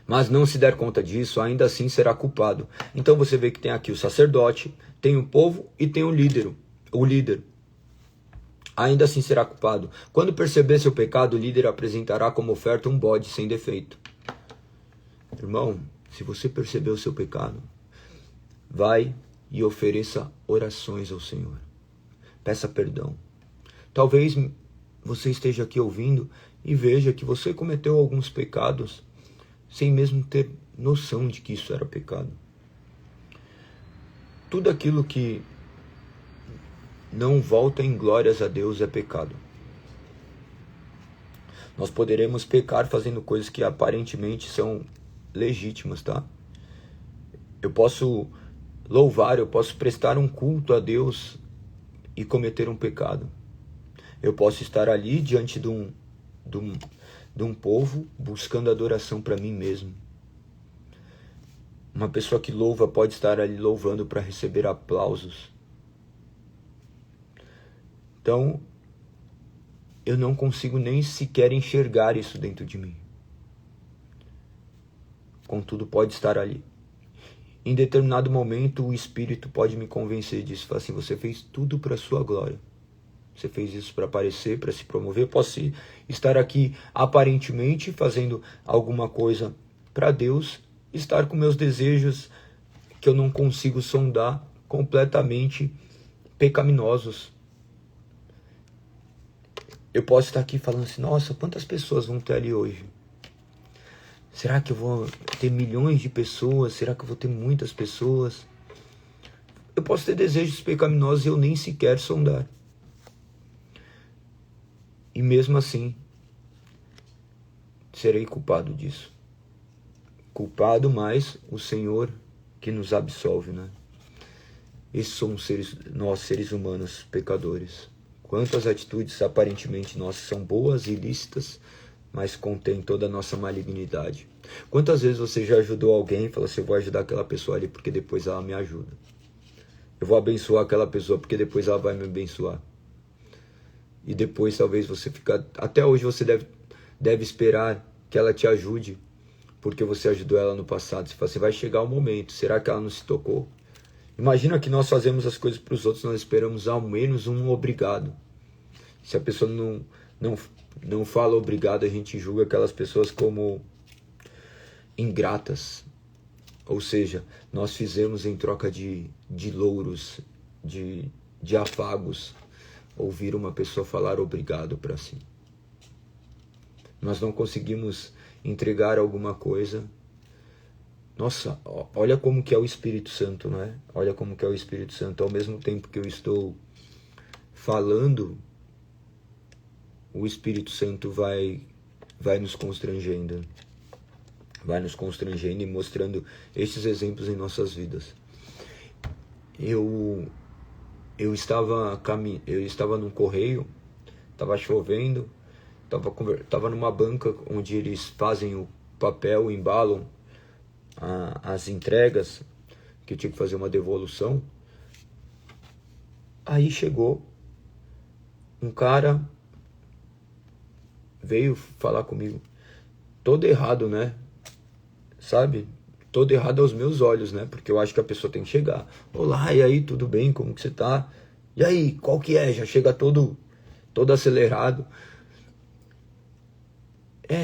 [SPEAKER 1] mas não se der conta disso, ainda assim será culpado. Então você vê que tem aqui o sacerdote, tem o povo e tem o líder. Ainda assim será culpado. Quando perceber seu pecado, o líder apresentará como oferta um bode sem defeito. Irmão, se você perceber o seu pecado, vai e ofereça orações ao Senhor. Peça perdão. Talvez você esteja aqui ouvindo e veja que você cometeu alguns pecados sem mesmo ter noção de que isso era pecado. Tudo aquilo que não volta em glórias a Deus é pecado. Nós poderemos pecar fazendo coisas que aparentemente são legítimas, tá? Eu posso louvar, eu posso prestar um culto a Deus e cometer um pecado. Eu posso estar ali diante de um povo buscando adoração para mim mesmo. Uma pessoa que louva pode estar ali louvando para receber aplausos. Então, eu não consigo nem sequer enxergar isso dentro de mim. Contudo, pode estar ali. Em determinado momento, o Espírito pode me convencer disso. Falar assim, você fez tudo para a sua glória. Você fez isso para aparecer, para se promover. Eu posso estar aqui aparentemente fazendo alguma coisa para Deus, estar com meus desejos que eu não consigo sondar, completamente pecaminosos. Eu posso estar aqui falando assim, nossa, quantas pessoas vão ter ali hoje? Será que eu vou ter milhões de pessoas? Será que eu vou ter muitas pessoas? Eu posso ter desejos pecaminosos e eu nem sequer sondar. E mesmo assim, serei culpado disso. Culpado, mas o Senhor que nos absolve, né? Esses somos nós, seres humanos, pecadores. Quantas atitudes aparentemente nossas são boas e lícitas, mas contém toda a nossa malignidade. Quantas vezes você já ajudou alguém e falou assim, eu vou ajudar aquela pessoa ali porque depois ela me ajuda. Eu vou abençoar aquela pessoa porque depois ela vai me abençoar. E depois talvez você fica... Até hoje você deve esperar que ela te ajude, porque você ajudou ela no passado. Você fala assim, vai chegar o momento, será que ela não se tocou? Imagina que nós fazemos as coisas para os outros, nós esperamos ao menos um obrigado. Se a pessoa não fala obrigado, a gente julga aquelas pessoas como ingratas. Ou seja, nós fizemos em troca de louros, de afagos, ouvir uma pessoa falar obrigado para si. Nós não conseguimos entregar alguma coisa. Nossa, olha como que é o Espírito Santo, não é? Olha como que é o Espírito Santo. Ao mesmo tempo que eu estou falando, o Espírito Santo vai nos constrangendo. Vai nos constrangendo e mostrando esses exemplos em nossas vidas. Eu estava num correio, estava chovendo, estava numa banca onde eles fazem o papel, embalam as entregas, que eu tinha que fazer uma devolução. Aí chegou um cara, veio falar comigo, todo errado, né? Sabe? Todo errado aos meus olhos, né? Porque eu acho que a pessoa tem que chegar. Olá, e aí, tudo bem? Como que você tá? E aí, qual que é? Já chega todo acelerado.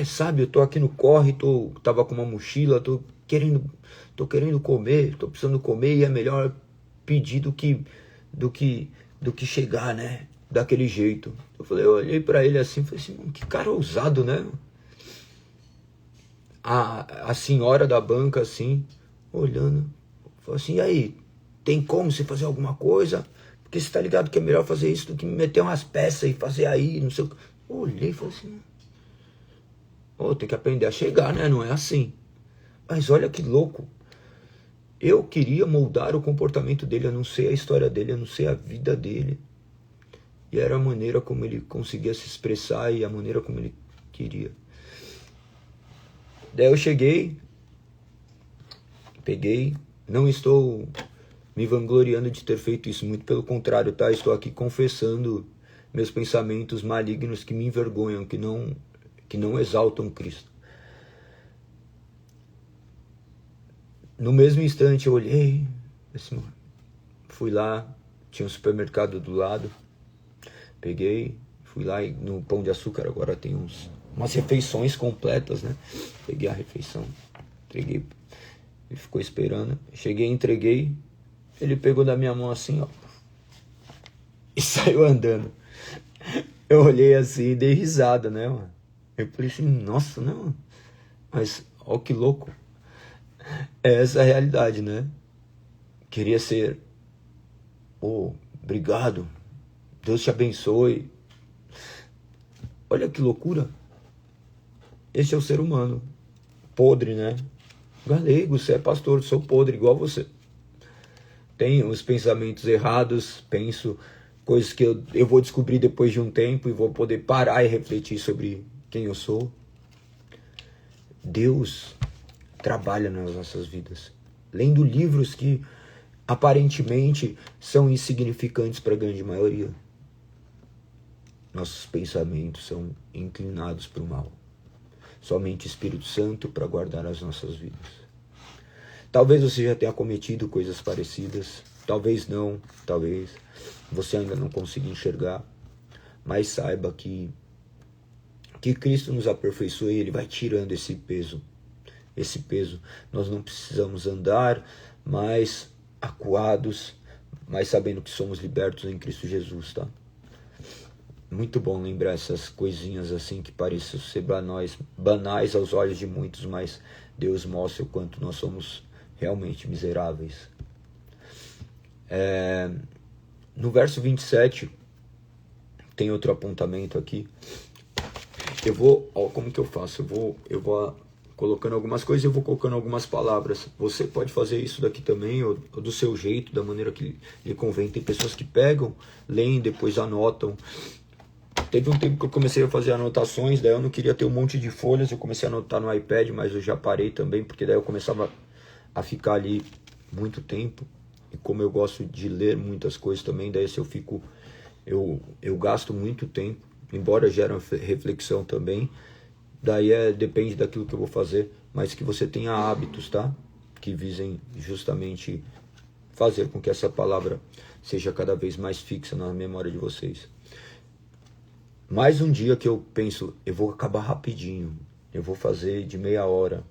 [SPEAKER 1] Sabe, eu tô aqui no corre, tava com uma mochila, tô querendo comer, tô precisando comer e é melhor pedir do que chegar, né? Daquele jeito. Eu olhei pra ele assim, falei assim, que cara ousado, né? A senhora da banca assim, olhando, falou assim, e aí, tem como você fazer alguma coisa? Porque você tá ligado que é melhor fazer isso do que meter umas peças e fazer aí, não sei o que. Eu olhei e falei assim, tem que aprender a chegar, né? Não é assim. Mas olha que louco. Eu queria moldar o comportamento dele, eu não sei a história dele, eu não sei a vida dele. E era a maneira como ele conseguia se expressar e a maneira como ele queria. Daí eu peguei, não estou me vangloriando de ter feito isso, muito pelo contrário, tá? Estou aqui confessando meus pensamentos malignos que me envergonham, que não exaltam Cristo. No mesmo instante eu olhei, assim, fui lá, tinha um supermercado do lado, fui lá no Pão de Açúcar, agora tem umas refeições completas, né? Peguei a refeição, entreguei, ele ficou esperando, cheguei, entreguei, Ele pegou da minha mão assim, ó, e saiu andando. Eu olhei assim e dei risada, né, mano? Eu falei assim, nossa, né, mano? Mas, ó que louco. É essa a realidade, né? Queria ser, pô, obrigado, Deus te abençoe. Olha que loucura. Esse é o ser humano. Podre, né? Galego, você é pastor, sou podre igual você. Tenho os pensamentos errados, penso coisas que eu vou descobrir depois de um tempo e vou poder parar e refletir sobre quem eu sou. Deus trabalha nas nossas vidas, lendo livros que aparentemente são insignificantes para a grande maioria. Nossos pensamentos são inclinados para o mal. Somente o Espírito Santo para guardar as nossas vidas. Talvez você já tenha cometido coisas parecidas, talvez não, talvez você ainda não consiga enxergar, mas saiba que Cristo nos aperfeiçoa e Ele vai tirando esse peso. Esse peso, nós não precisamos andar mais acuados, mas sabendo que somos libertos em Cristo Jesus, tá? Muito bom lembrar essas coisinhas assim que parecem ser banais aos olhos de muitos, mas Deus mostra o quanto nós somos realmente miseráveis. No verso 27, tem outro apontamento aqui. Eu vou, ó, como que eu faço? Eu vou colocando algumas coisas e eu vou colocando algumas palavras. Você pode fazer isso daqui também, ou do seu jeito, da maneira que lhe convém. Tem pessoas que pegam, leem, depois anotam. Teve um tempo que eu comecei a fazer anotações, daí eu não queria ter um monte de folhas, eu comecei a anotar no iPad, mas eu já parei também, porque daí eu começava a ficar ali muito tempo. E como eu gosto de ler muitas coisas também, daí se eu gasto muito tempo, embora gere uma reflexão também. Daí depende daquilo que eu vou fazer, mas que você tenha hábitos, tá? Que visem justamente fazer com que essa palavra seja cada vez mais fixa na memória de vocês. Mais um dia que eu penso, eu vou acabar rapidinho, eu vou fazer de meia hora.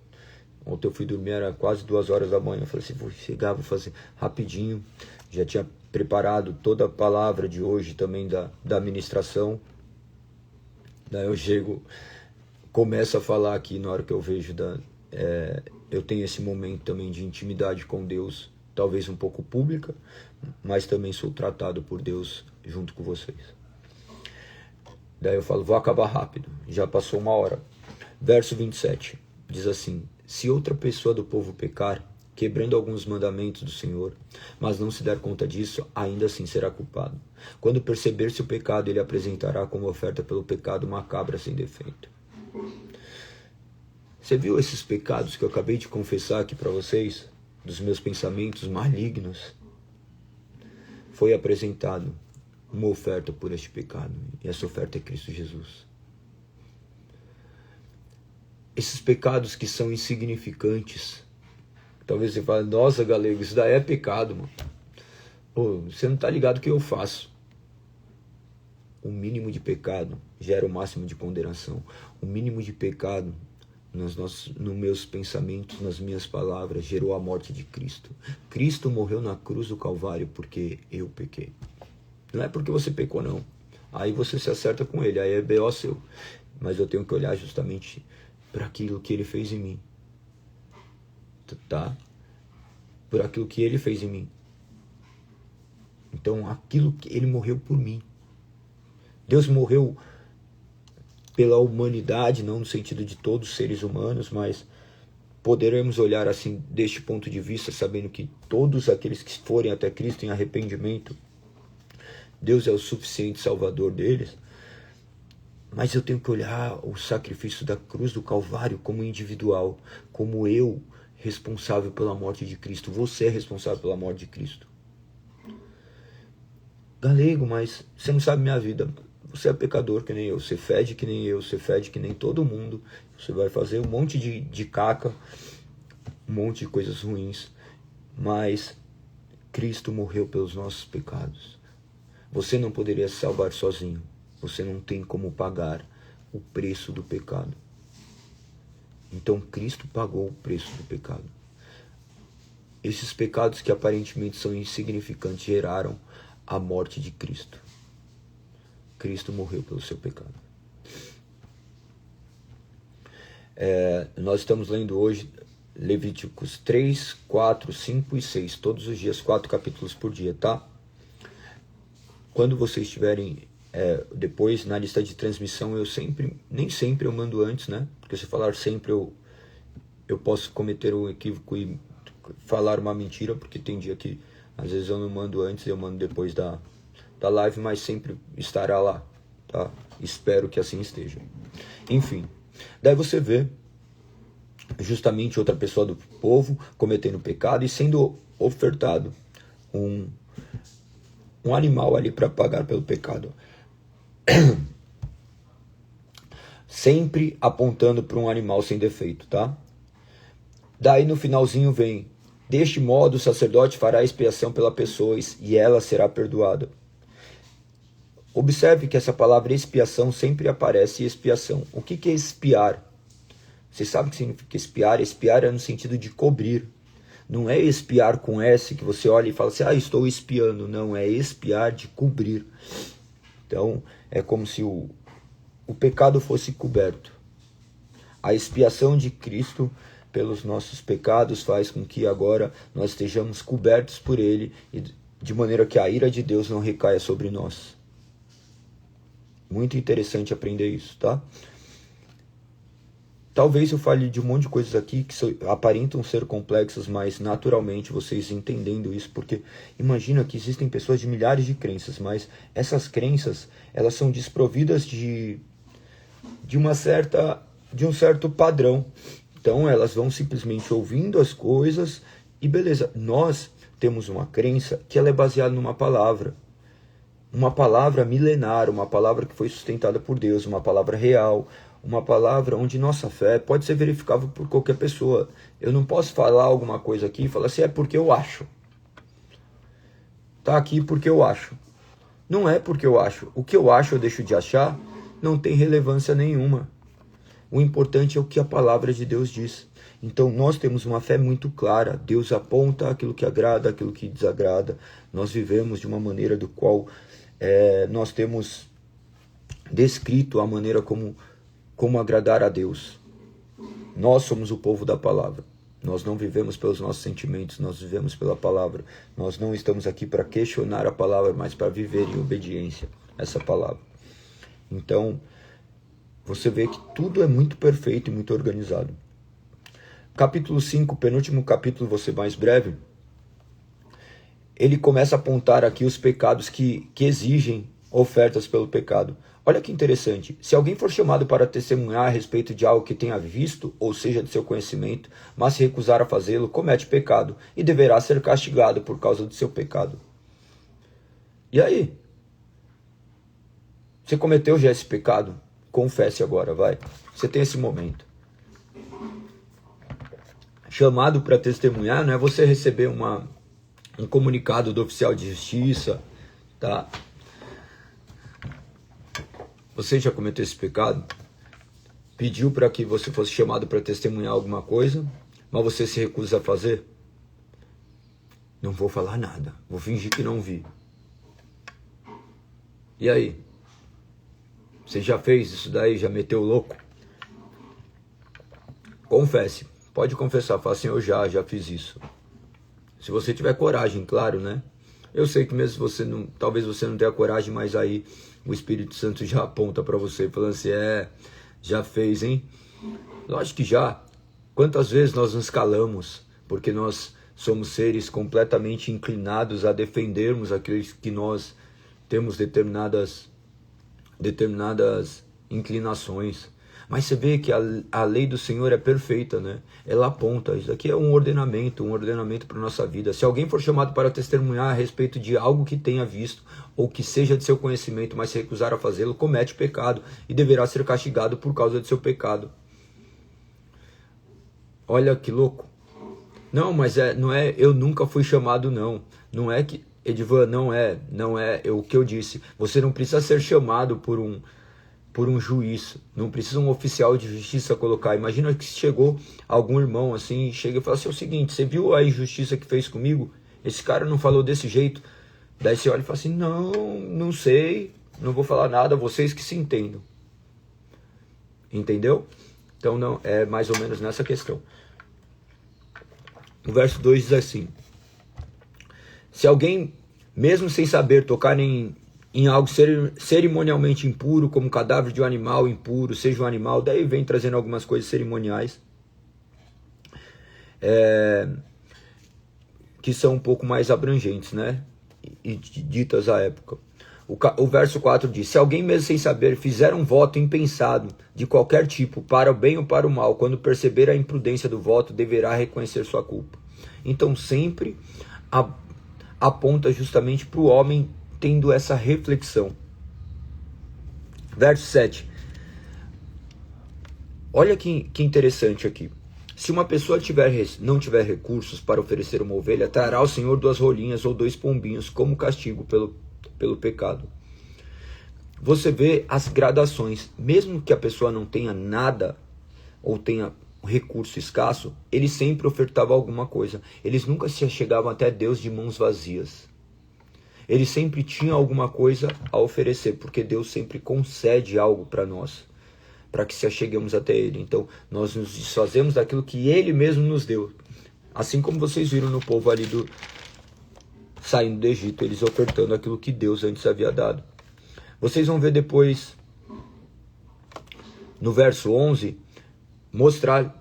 [SPEAKER 1] Ontem eu fui dormir, era quase 2 horas da manhã. Eu falei assim, vou chegar, vou fazer rapidinho. Já tinha preparado toda a palavra de hoje também da ministração. Daí eu chego, começo a falar aqui na hora que eu vejo, eu tenho esse momento também de intimidade com Deus, talvez um pouco pública, mas também sou tratado por Deus junto com vocês. Daí eu falo, vou acabar rápido, já passou 1 hora. Verso 27, diz assim, se outra pessoa do povo pecar, quebrando alguns mandamentos do Senhor, mas não se der conta disso, ainda assim será culpado. Quando perceber-se o pecado, ele apresentará como oferta pelo pecado uma cabra sem defeito. Você viu esses pecados que eu acabei de confessar aqui para vocês? Dos meus pensamentos malignos? Foi apresentado uma oferta por este pecado, e essa oferta é Cristo Jesus. Esses pecados que são insignificantes, talvez você fale, nossa, Galego, isso daí é pecado, mano. Pô, você não está ligado o que eu faço. O mínimo de pecado gera o máximo de condenação. O mínimo de pecado nos meus pensamentos, nas minhas palavras, gerou a morte de Cristo. Cristo morreu na cruz do Calvário porque eu pequei. Não é porque você pecou, não. Aí você se acerta com ele, aí é B.O. seu. Mas eu tenho que olhar justamente para aquilo que ele fez em mim. Tá? Por aquilo que ele fez em mim. Então, aquilo que ele morreu por mim. Deus morreu pela humanidade, não no sentido de todos os seres humanos, mas poderemos olhar assim deste ponto de vista, sabendo que todos aqueles que forem até Cristo em arrependimento, Deus é o suficiente salvador deles. Mas eu tenho que olhar o sacrifício da cruz do Calvário como individual, como eu responsável pela morte de Cristo. Você é responsável pela morte de Cristo. Galego, mas você não sabe minha vida. Você é pecador que nem eu, você fede que nem eu, você fede que nem todo mundo. Você vai fazer um monte de caca, um monte de coisas ruins. Mas Cristo morreu pelos nossos pecados. Você não poderia se salvar sozinho. Você não tem como pagar o preço do pecado. Então Cristo pagou o preço do pecado. esses pecados que aparentemente são insignificantes geraram a morte de Cristo. Cristo morreu pelo seu pecado. Nós estamos lendo hoje Levíticos 3, 4, 5 e 6, todos os dias, 4 capítulos por dia, tá? Quando vocês estiverem depois na lista de transmissão, nem sempre eu mando antes, né? Porque se falar sempre eu posso cometer um equívoco e falar uma mentira, porque tem dia que às vezes eu não mando antes, eu mando depois da live, mas sempre estará lá, tá? Espero que assim esteja. Enfim, daí você vê justamente outra pessoa do povo cometendo pecado e sendo ofertado um animal ali para pagar pelo pecado. Sempre apontando para um animal sem defeito, tá? Daí no finalzinho vem: deste modo o sacerdote fará expiação pela pessoa e ela será perdoada. Observe que essa palavra expiação sempre aparece expiação. O que é expiar? Vocês sabem o que significa espiar? Espiar é no sentido de cobrir. Não é espiar com S, que você olha e fala assim, estou espiando. Não, é espiar de cobrir. Então, é como se o pecado fosse coberto. A expiação de Cristo pelos nossos pecados faz com que agora nós estejamos cobertos por Ele, de maneira que a ira de Deus não recaia sobre nós. Muito interessante aprender isso, tá? Talvez eu fale de um monte de coisas aqui que aparentam ser complexas, mas naturalmente vocês entendendo isso, porque imagina que existem pessoas de milhares de crenças, mas essas crenças, elas são desprovidas de um certo padrão. Então elas vão simplesmente ouvindo as coisas e beleza. Nós temos uma crença que ela é baseada numa palavra milenar, uma palavra que foi sustentada por Deus, uma palavra real, uma palavra onde nossa fé pode ser verificável por qualquer pessoa. Eu não posso falar alguma coisa aqui e falar assim, é porque eu acho. Tá aqui porque eu acho. Não é porque eu acho. O que eu acho ou deixo de achar não tem relevância nenhuma. O importante é o que a palavra de Deus diz. Então nós temos uma fé muito clara. Deus aponta aquilo que agrada, aquilo que desagrada. Nós vivemos de uma maneira do qual nós temos descrito a maneira como agradar a Deus. Nós somos o povo da palavra. Nós não vivemos pelos nossos sentimentos, nós vivemos pela palavra. Nós não estamos aqui para questionar a palavra, mas para viver em obediência a essa palavra. Então, você vê que tudo é muito perfeito e muito organizado. Capítulo 5, penúltimo capítulo, vou ser mais breve. Ele começa a apontar aqui os pecados que exigem ofertas pelo pecado. Olha que interessante, se alguém for chamado para testemunhar a respeito de algo que tenha visto, ou seja, de seu conhecimento, mas se recusar a fazê-lo, comete pecado e deverá ser castigado por causa do seu pecado. E aí? Você cometeu já esse pecado? Confesse agora, vai. Você tem esse momento. Chamado para testemunhar não é você receber um comunicado do oficial de justiça, tá? Você já cometeu esse pecado? Pediu para que você fosse chamado para testemunhar alguma coisa, mas você se recusa a fazer? Não vou falar nada, vou fingir que não vi. E aí? Você já fez isso daí? Já meteu o louco? Confesse, pode confessar, fala assim, eu já fiz isso. Se você tiver coragem, claro, né? Eu sei que mesmo você não, talvez você não tenha coragem, mas aí o Espírito Santo já aponta para você, falando assim, já fez, hein? Lógico que já. Quantas vezes nós nos calamos, porque nós somos seres completamente inclinados a defendermos aqueles que nós temos determinadas inclinações. Mas você vê que a lei do Senhor é perfeita, né? Ela aponta, isso aqui é um ordenamento para a nossa vida. Se alguém for chamado para testemunhar a respeito de algo que tenha visto, ou que seja de seu conhecimento, mas se recusar a fazê-lo, comete pecado e deverá ser castigado por causa de seu pecado. Olha que louco. Não, mas não é, eu nunca fui chamado, não. Não é que, Edivan, não é o que eu disse. Você não precisa ser chamado por por um juiz, não precisa um oficial de justiça colocar. Imagina que chegou algum irmão assim, chega e fala assim, é o seguinte, você viu a injustiça que fez comigo? Esse cara não falou desse jeito. Daí você olha e fala assim, não sei, não vou falar nada, vocês que se entendam. Entendeu? Então não, é mais ou menos nessa questão. O verso 2 diz assim, se alguém, mesmo sem saber, tocar em algo cerimonialmente impuro, como cadáver de um animal impuro, seja um animal, daí vem trazendo algumas coisas cerimoniais, que são um pouco mais abrangentes, né? E ditas à época. O verso 4 diz, se alguém mesmo sem saber fizer um voto impensado de qualquer tipo, para o bem ou para o mal, quando perceber a imprudência do voto, deverá reconhecer sua culpa. Então sempre aponta justamente para o homem tendo essa reflexão. Verso 7. Olha que interessante aqui. Se uma pessoa não tiver recursos para oferecer uma ovelha, trará ao Senhor 2 rolinhas ou 2 pombinhos como castigo pelo pecado. Você vê as gradações. Mesmo que a pessoa não tenha nada ou tenha um recurso escasso, ele sempre ofertava alguma coisa. Eles nunca se chegavam até Deus de mãos vazias. Ele sempre tinha alguma coisa a oferecer, porque Deus sempre concede algo para nós, para que se acheguemos até Ele. Então, nós nos desfazemos daquilo que Ele mesmo nos deu. Assim como vocês viram no povo ali saindo do Egito, eles ofertando aquilo que Deus antes havia dado. Vocês vão ver depois, no verso 11, mostrar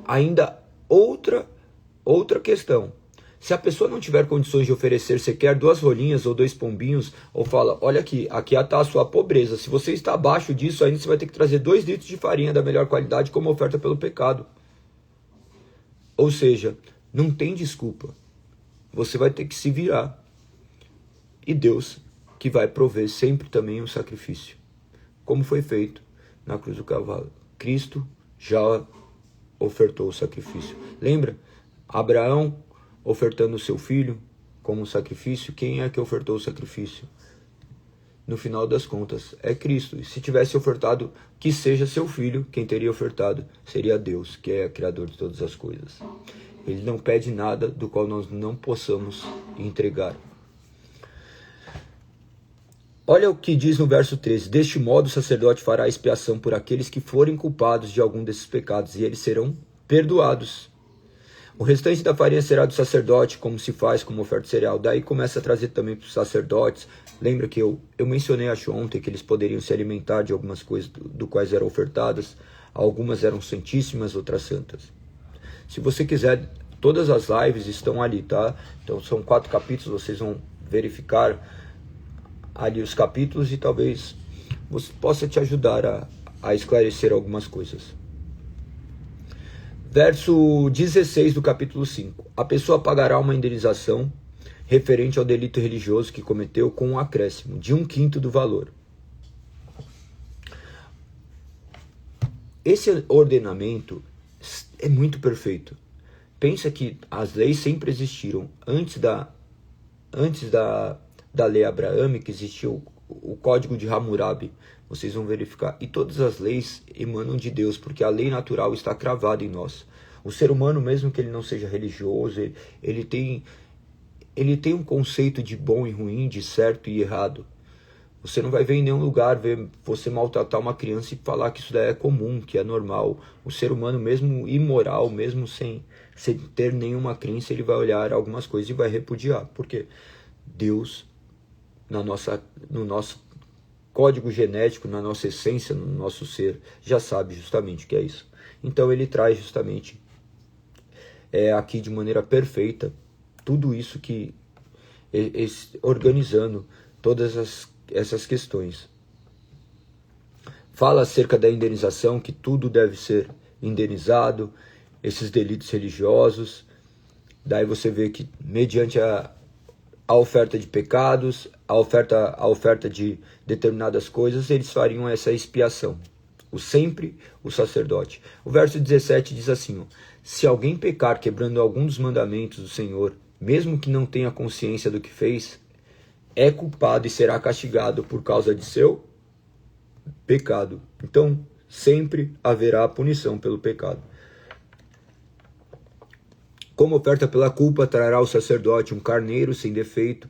[SPEAKER 1] ainda outra questão. Se a pessoa não tiver condições de oferecer sequer 2 rolinhas ou 2 pombinhos, ou fala, olha aqui está a sua pobreza. Se você está abaixo disso, ainda você vai ter que trazer 2 litros de farinha da melhor qualidade como oferta pelo pecado. Ou seja, não tem desculpa. Você vai ter que se virar. E Deus que vai prover sempre também um sacrifício. Como foi feito na cruz do Calvário. Cristo já ofertou o sacrifício. Lembra? Abraão ofertando o seu filho como sacrifício. Quem é que ofertou o sacrifício? No final das contas, é Cristo. E se tivesse ofertado que seja seu filho, quem teria ofertado seria Deus, que é o Criador de todas as coisas. Ele não pede nada do qual nós não possamos entregar. Olha o que diz no verso 13. Deste modo o sacerdote fará expiação por aqueles que forem culpados de algum desses pecados, e eles serão perdoados. O restante da farinha será do sacerdote, como se faz como oferta cereal. Daí começa a trazer também para os sacerdotes. Lembra que eu mencionei, acho ontem, que eles poderiam se alimentar de algumas coisas do quais eram ofertadas. Algumas eram santíssimas, outras santas. Se você quiser, todas as lives estão ali, tá? Então são 4 capítulos, vocês vão verificar ali os capítulos e talvez você possa te ajudar a esclarecer algumas coisas. Verso 16 do capítulo 5. A pessoa pagará uma indenização referente ao delito religioso que cometeu com um acréscimo de 1/5 do valor. Esse ordenamento é muito perfeito. Pensa que as leis sempre existiram. Antes da lei abraâmica existia o código de Hammurabi. Vocês vão verificar. E todas as leis emanam de Deus, porque a lei natural está cravada em nós. O ser humano, mesmo que ele não seja religioso, ele tem um conceito de bom e ruim, de certo e errado. Você não vai ver em nenhum lugar você maltratar uma criança e falar que isso daí é comum, que é normal. O ser humano, mesmo imoral, mesmo sem ter nenhuma crença, ele vai olhar algumas coisas e vai repudiar. Por quê? Deus, no nosso código genético, na nossa essência, no nosso ser, já sabe justamente o que é isso. Então ele traz justamente aqui de maneira perfeita tudo isso que organizando todas essas questões. Fala acerca da indenização, que tudo deve ser indenizado, esses delitos religiosos. Daí você vê que mediante a oferta de pecados, a oferta de determinadas coisas, eles fariam essa expiação. Sempre o sacerdote. O verso 17 diz assim, se alguém pecar quebrando algum dos mandamentos do Senhor, mesmo que não tenha consciência do que fez, é culpado e será castigado por causa de seu pecado. Então, sempre haverá punição pelo pecado. Como oferta pela culpa, trará o sacerdote um carneiro sem defeito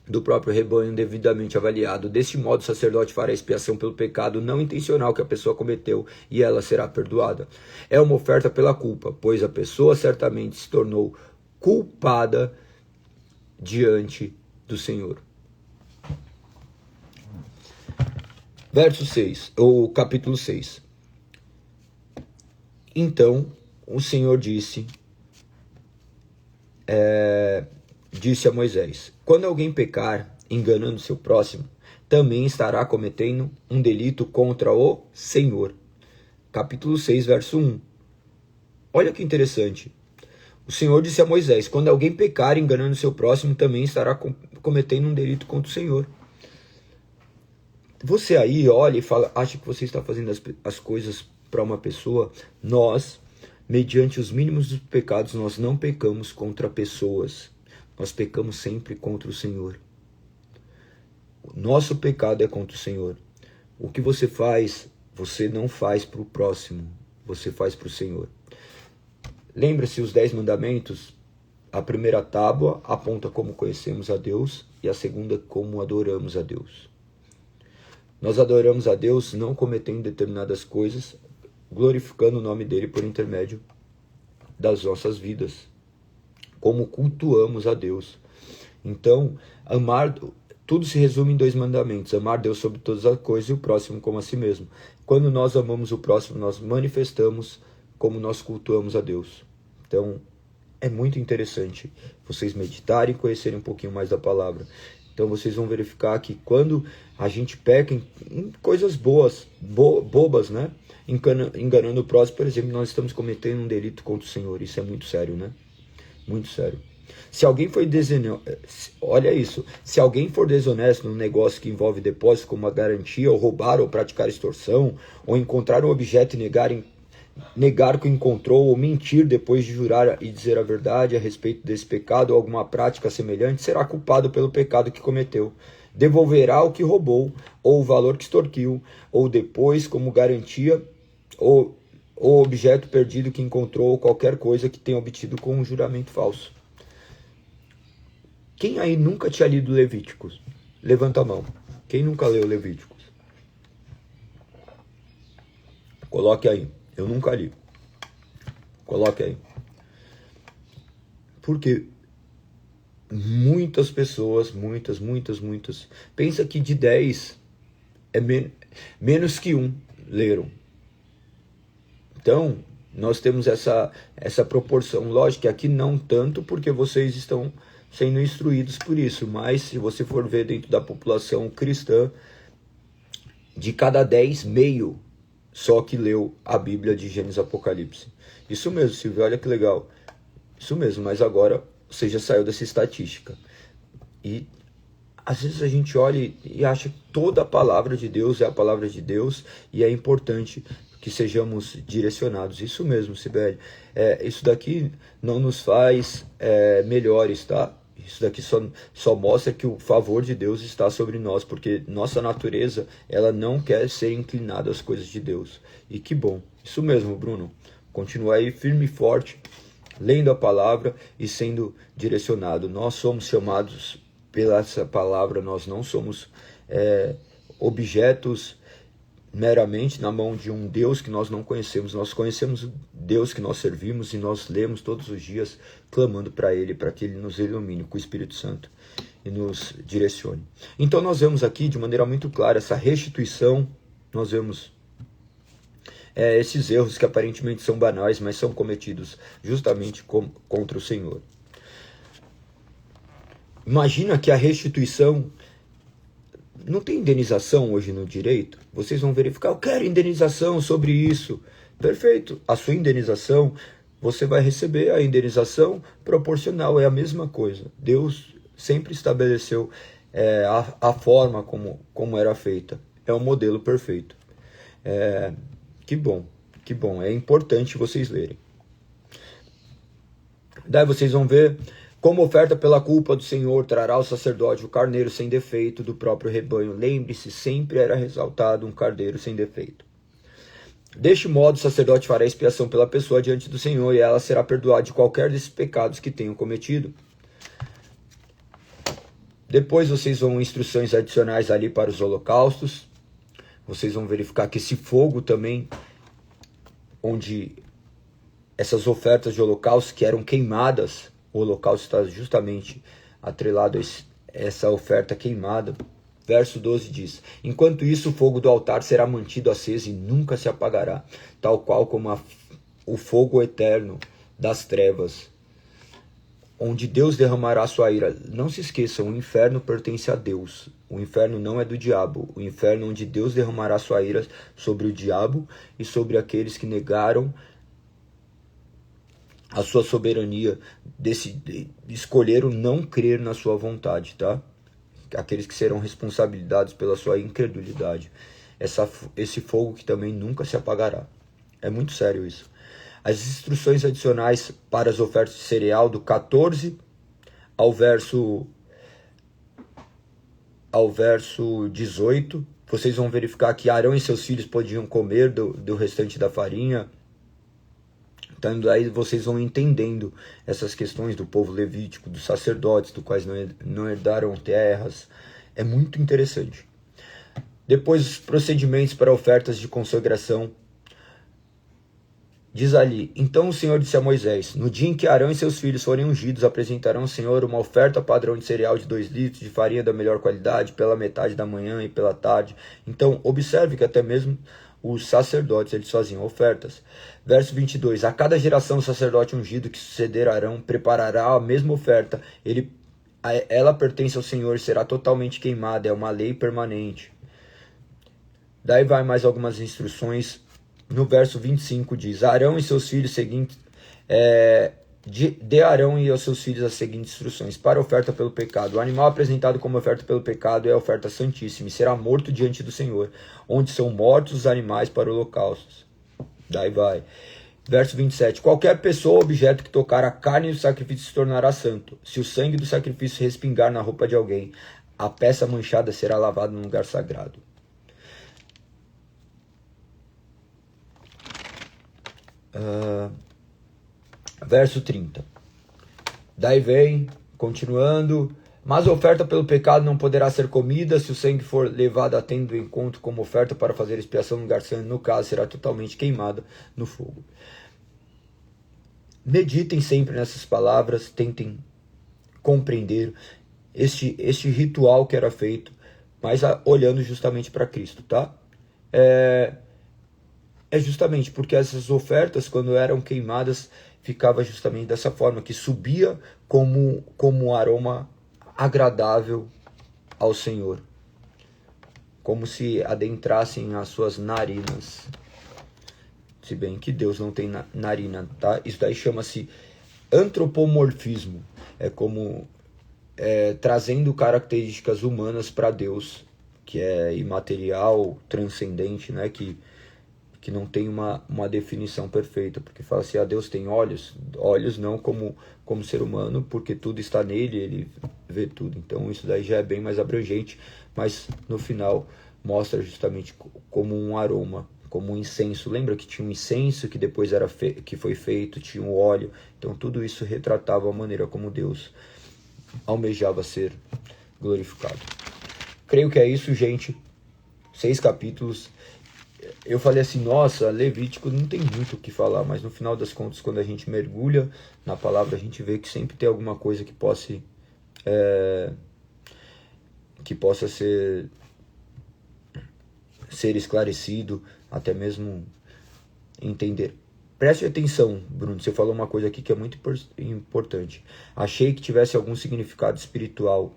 [SPEAKER 1] do próprio rebanho devidamente avaliado. Deste modo, o sacerdote fará expiação pelo pecado não intencional que a pessoa cometeu e ela será perdoada. É uma oferta pela culpa, pois a pessoa certamente se tornou culpada diante do Senhor. Verso 6, ou capítulo 6. Então, o Senhor disse a Moisés: quando alguém pecar, enganando seu próximo, também estará cometendo um delito contra o Senhor. Capítulo 6, verso 1. Olha que interessante. O Senhor disse a Moisés: quando alguém pecar, enganando seu próximo, também estará cometendo um delito contra o Senhor. Você aí olha e fala, acha que você está fazendo as coisas para uma pessoa? Nós, mediante os mínimos dos pecados, nós não pecamos contra pessoas. Nós pecamos sempre contra o Senhor. O nosso pecado é contra o Senhor. O que você faz, você não faz para o próximo. Você faz para o Senhor. Lembra-se os 10 mandamentos? A primeira tábua aponta como conhecemos a Deus e a segunda como adoramos a Deus. Nós adoramos a Deus não cometendo determinadas coisas, glorificando o nome dele por intermédio das nossas vidas. Como cultuamos a Deus. Então, tudo se resume em 2 mandamentos: amar Deus sobre todas as coisas e o próximo como a si mesmo. Quando nós amamos o próximo, nós manifestamos como nós cultuamos a Deus. Então, é muito interessante vocês meditarem e conhecerem um pouquinho mais da palavra. Então vocês vão verificar que quando a gente peca em coisas bobas, né? Enganando o próximo, por exemplo, nós estamos cometendo um delito contra o Senhor. Isso é muito sério, né? Muito sério. Se alguém for olha isso, se alguém for desonesto num negócio que envolve depósito como uma garantia, ou roubar ou praticar extorsão, ou encontrar um objeto e negar que o encontrou, ou mentir depois de jurar e dizer a verdade a respeito desse pecado ou alguma prática semelhante, será culpado pelo pecado que cometeu. Devolverá o que roubou, ou o valor que extorquiu, ou depois como garantia, ou objeto perdido que encontrou, ou qualquer coisa que tenha obtido com um juramento falso. Quem aí nunca tinha lido Levíticos? Levanta a mão. Quem nunca leu Levíticos? Coloque aí. Eu nunca li. Coloque aí. Porque muitas pessoas, muitas, pensa que de 10 é menos que 1 leram. Então, nós temos essa proporção. Lógico que aqui não tanto, porque vocês estão sendo instruídos por isso. Mas se você for ver dentro da população cristã, de cada 10, meio só que leu a Bíblia de Gênesis e Apocalipse. Isso mesmo, Silvio, olha que legal. Isso mesmo, mas agora você já saiu dessa estatística. E às vezes a gente olha e acha que toda a palavra de Deus é a palavra de Deus e é importante que sejamos direcionados. Isso mesmo, Sibeli. Isso daqui não nos faz melhores, tá? Isso daqui só mostra que o favor de Deus está sobre nós, porque nossa natureza, ela não quer ser inclinada às coisas de Deus. E que bom. Isso mesmo, Bruno. Continua aí firme e forte, lendo a palavra e sendo direcionado. Nós somos chamados pela essa palavra, nós não somos objetos meramente na mão de um Deus que nós não conhecemos. Nós conhecemos o Deus que nós servimos e nós lemos todos os dias clamando para Ele, para que Ele nos ilumine com o Espírito Santo e nos direcione. Então nós vemos aqui de maneira muito clara essa restituição, nós vemos esses erros que aparentemente são banais, mas são cometidos justamente contra o Senhor. Imagina que a restituição não tem indenização hoje no direito. Vocês vão verificar, eu quero indenização sobre isso. Perfeito, a sua indenização, você vai receber a indenização proporcional, é a mesma coisa. Deus sempre estabeleceu a forma como era feita. É um modelo perfeito. Que bom, que bom. É importante vocês lerem. Daí vocês vão ver Como oferta pela culpa do Senhor, trará o sacerdote o carneiro sem defeito do próprio rebanho. Lembre-se, sempre era ressaltado um carneiro sem defeito. Deste modo, o sacerdote fará expiação pela pessoa diante do Senhor, e ela será perdoada de qualquer desses pecados que tenham cometido. Depois vocês vão instruções adicionais ali para os holocaustos. Vocês vão verificar que esse fogo também, onde essas ofertas de holocausto que eram queimadas, o holocausto está justamente atrelado a essa oferta queimada. Verso 12 diz: enquanto isso, o fogo do altar será mantido aceso e nunca se apagará, tal qual como o fogo eterno das trevas, onde Deus derramará sua ira. Não se esqueçam, o inferno pertence a Deus. O inferno não é do diabo. O inferno onde Deus derramará sua ira sobre o diabo e sobre aqueles que negaram a sua soberania, escolheram não crer na sua vontade, tá? Aqueles que serão responsabilizados pela sua incredulidade. Esse fogo que também nunca se apagará. É muito sério isso. As instruções adicionais para as ofertas de cereal, do 14 ao verso 18, vocês vão verificar que Arão e seus filhos podiam comer do restante da farinha. Então daí vocês vão entendendo essas questões do povo levítico, dos sacerdotes, do quais não herdaram terras. É muito interessante. Depois, os procedimentos para ofertas de consagração. Diz ali: então o Senhor disse a Moisés: no dia em que Arão e seus filhos forem ungidos, apresentarão ao Senhor uma oferta padrão de cereal de 2 litros, de farinha da melhor qualidade, pela metade da manhã e pela tarde. Então, observe que até mesmo os sacerdotes, eles faziam ofertas. Verso 22, a cada geração o sacerdote ungido que suceder Arão preparará a mesma oferta. Ela pertence ao Senhor e será totalmente queimada, é uma lei permanente. Daí vai mais algumas instruções. No verso 25 diz: Arão e seus filhos seguintes, de Arão e aos seus filhos as seguintes instruções. Para a oferta pelo pecado, o animal apresentado como oferta pelo pecado é a oferta santíssima e será morto diante do Senhor, onde são mortos os animais para holocaustos. Daí vai. Verso 27. Qualquer pessoa ou objeto que tocar a carne do sacrifício se tornará santo. Se o sangue do sacrifício respingar na roupa de alguém, a peça manchada será lavada num lugar sagrado. Verso 30. Daí vem, continuando: mas a oferta pelo pecado não poderá ser comida se o sangue for levado a tendo em conta como oferta para fazer expiação no lugar santo. No caso, será totalmente queimada no fogo. Meditem sempre nessas palavras, tentem compreender este ritual que era feito, mas olhando justamente para Cristo, tá? É justamente porque essas ofertas, quando eram queimadas, ficava justamente dessa forma, que subia como um aroma agradável ao Senhor, como se adentrassem as suas narinas. Se bem que Deus não tem narina, tá? Isso daí chama-se antropomorfismo. É como trazendo características humanas para Deus, que é imaterial, transcendente, né? Que não tem uma definição perfeita, porque fala assim: Deus tem olhos não como ser humano, porque tudo está nele, ele vê tudo. Então isso daí já é bem mais abrangente, mas no final mostra justamente como um aroma, como um incenso. Lembra que tinha um incenso que depois que foi feito, tinha um óleo. Então tudo isso retratava a maneira como Deus almejava ser glorificado. Creio que é isso, gente. 6 capítulos. Eu falei assim: nossa, Levítico não tem muito o que falar, mas no final das contas, quando a gente mergulha na palavra, a gente vê que sempre tem alguma coisa que possa ser esclarecido, até mesmo entender. Preste atenção, Bruno, você falou uma coisa aqui que é muito importante. Achei que tivesse algum significado espiritual.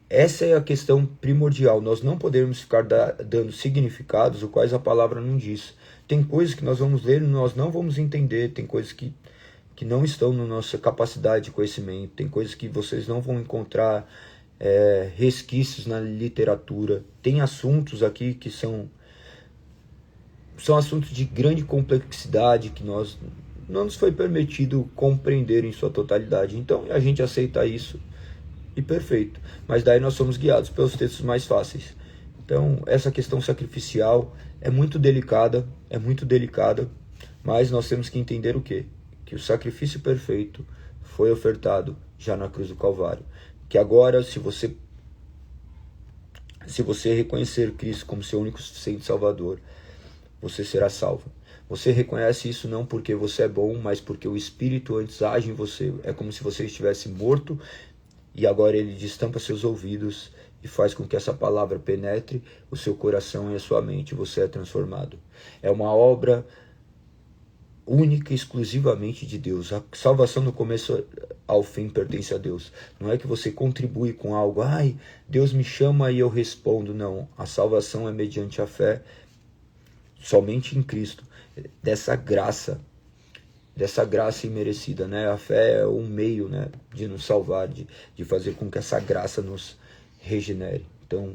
[SPEAKER 1] Essa é a questão primordial. Nós não podemos ficar dando significados os quais a palavra não diz. Tem coisas que nós vamos ler e nós não vamos entender. Tem coisas que não estão na nossa capacidade de conhecimento. Tem coisas que vocês não vão encontrar resquícios na literatura. Tem assuntos aqui que são assuntos de grande complexidade, que nós não nos foi permitido compreender em sua totalidade. Então a gente aceita isso e perfeito. Mas daí nós somos guiados pelos textos mais fáceis. Então essa questão sacrificial é muito delicada, mas nós temos que entender o quê? Que o sacrifício perfeito foi ofertado já na cruz do Calvário. Que agora, se você reconhecer Cristo como seu único suficiente Salvador, você será salvo. Você reconhece isso não porque você é bom, mas porque o Espírito antes age em você. É como se você estivesse morto e agora ele destampa seus ouvidos e faz com que essa palavra penetre o seu coração e a sua mente. Você é transformado. É uma obra única e exclusivamente de Deus. A salvação do começo ao fim pertence a Deus. Não é que você contribui com algo. Ai, Deus me chama e eu respondo. Não. A salvação é mediante a fé somente em Cristo. Dessa graça imerecida, né? A fé é um meio, né, de nos salvar, de fazer com que essa graça nos regenere. Então,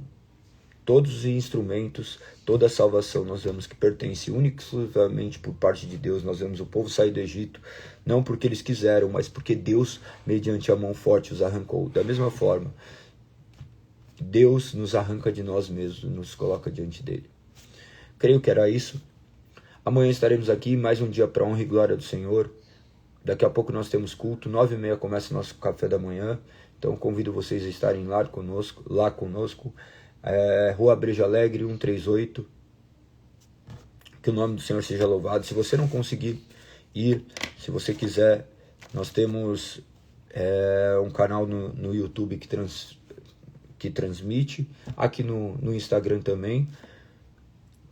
[SPEAKER 1] todos os instrumentos, toda a salvação, nós vemos que pertence única e exclusivamente por parte de Deus. Nós vemos o povo sair do Egito, não porque eles quiseram, mas porque Deus, mediante a mão forte, os arrancou. Da mesma forma, Deus nos arranca de nós mesmos, nos coloca diante dele. Creio que era isso. Amanhã estaremos aqui, mais um dia para a honra e glória do Senhor. Daqui a pouco nós temos culto, 9h30 começa o nosso café da manhã. Então convido vocês a estarem lá conosco. Rua Brejo Alegre, 138. Que o nome do Senhor seja louvado. Se você não conseguir ir, se você quiser, nós temos um canal no YouTube que transmite. Aqui no Instagram também.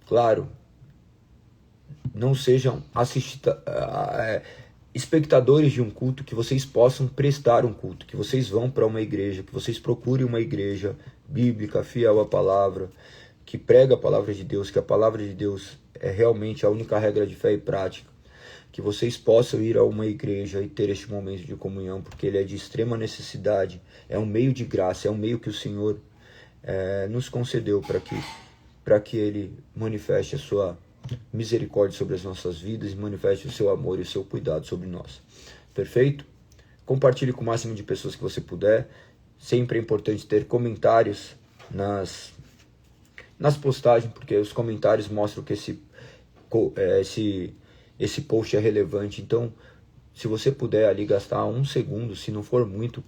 [SPEAKER 1] Claro, não sejam espectadores de um culto, que vocês possam prestar um culto, que vocês vão para uma igreja, que vocês procurem uma igreja bíblica, fiel à palavra, que prega a palavra de Deus, que a palavra de Deus é realmente a única regra de fé e prática, que vocês possam ir a uma igreja e ter este momento de comunhão, porque ele é de extrema necessidade, é um meio de graça, é um meio que o Senhor nos concedeu para que ele manifeste a sua misericórdia sobre as nossas vidas e manifeste o seu amor e o seu cuidado sobre nós. Perfeito? Compartilhe com o máximo de pessoas que você puder. Sempre é importante ter comentários nas postagens, porque os comentários mostram que esse post é relevante. Então, se você puder ali gastar 1 segundo, se não for muito,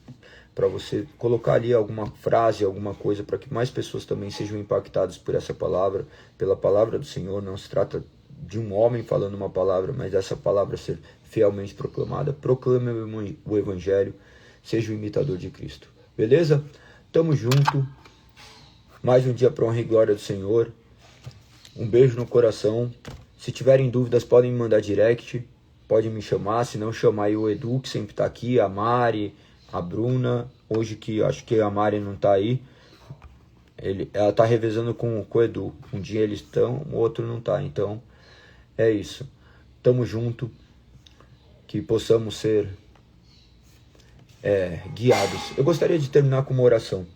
[SPEAKER 1] para você colocar ali alguma frase, alguma coisa, para que mais pessoas também sejam impactadas por essa palavra, pela palavra do Senhor. Não se trata de um homem falando uma palavra, mas dessa palavra ser fielmente proclamada. Proclame o Evangelho, seja o imitador de Cristo. Beleza? Tamo junto. Mais um dia para honra e glória do Senhor. Um beijo no coração. Se tiverem dúvidas, podem me mandar direct, podem me chamar. Se não, chamar aí o Edu, que sempre está aqui, a Mari, a Bruna. Hoje que acho que a Mari não está aí, ela está revezando com o Edu. Um dia eles estão, o outro não está. Então é isso. Tamo junto. Que possamos ser guiados. Eu gostaria de terminar com uma oração.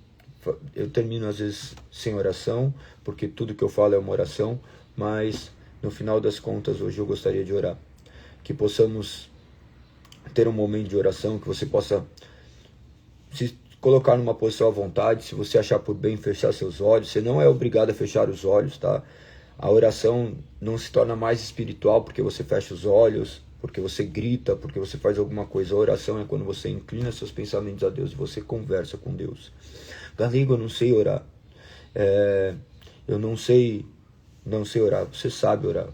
[SPEAKER 1] Eu termino às vezes sem oração, porque tudo que eu falo é uma oração, mas no final das contas hoje eu gostaria de orar. Que possamos ter um momento de oração, que você possa se colocar numa posição à vontade. Se você achar por bem fechar seus olhos, você não é obrigado a fechar os olhos, tá? A oração não se torna mais espiritual porque você fecha os olhos, porque você grita, porque você faz alguma coisa. A oração é quando você inclina seus pensamentos a Deus e você conversa com Deus. Galego, eu não sei orar. Eu não sei orar. Você sabe orar.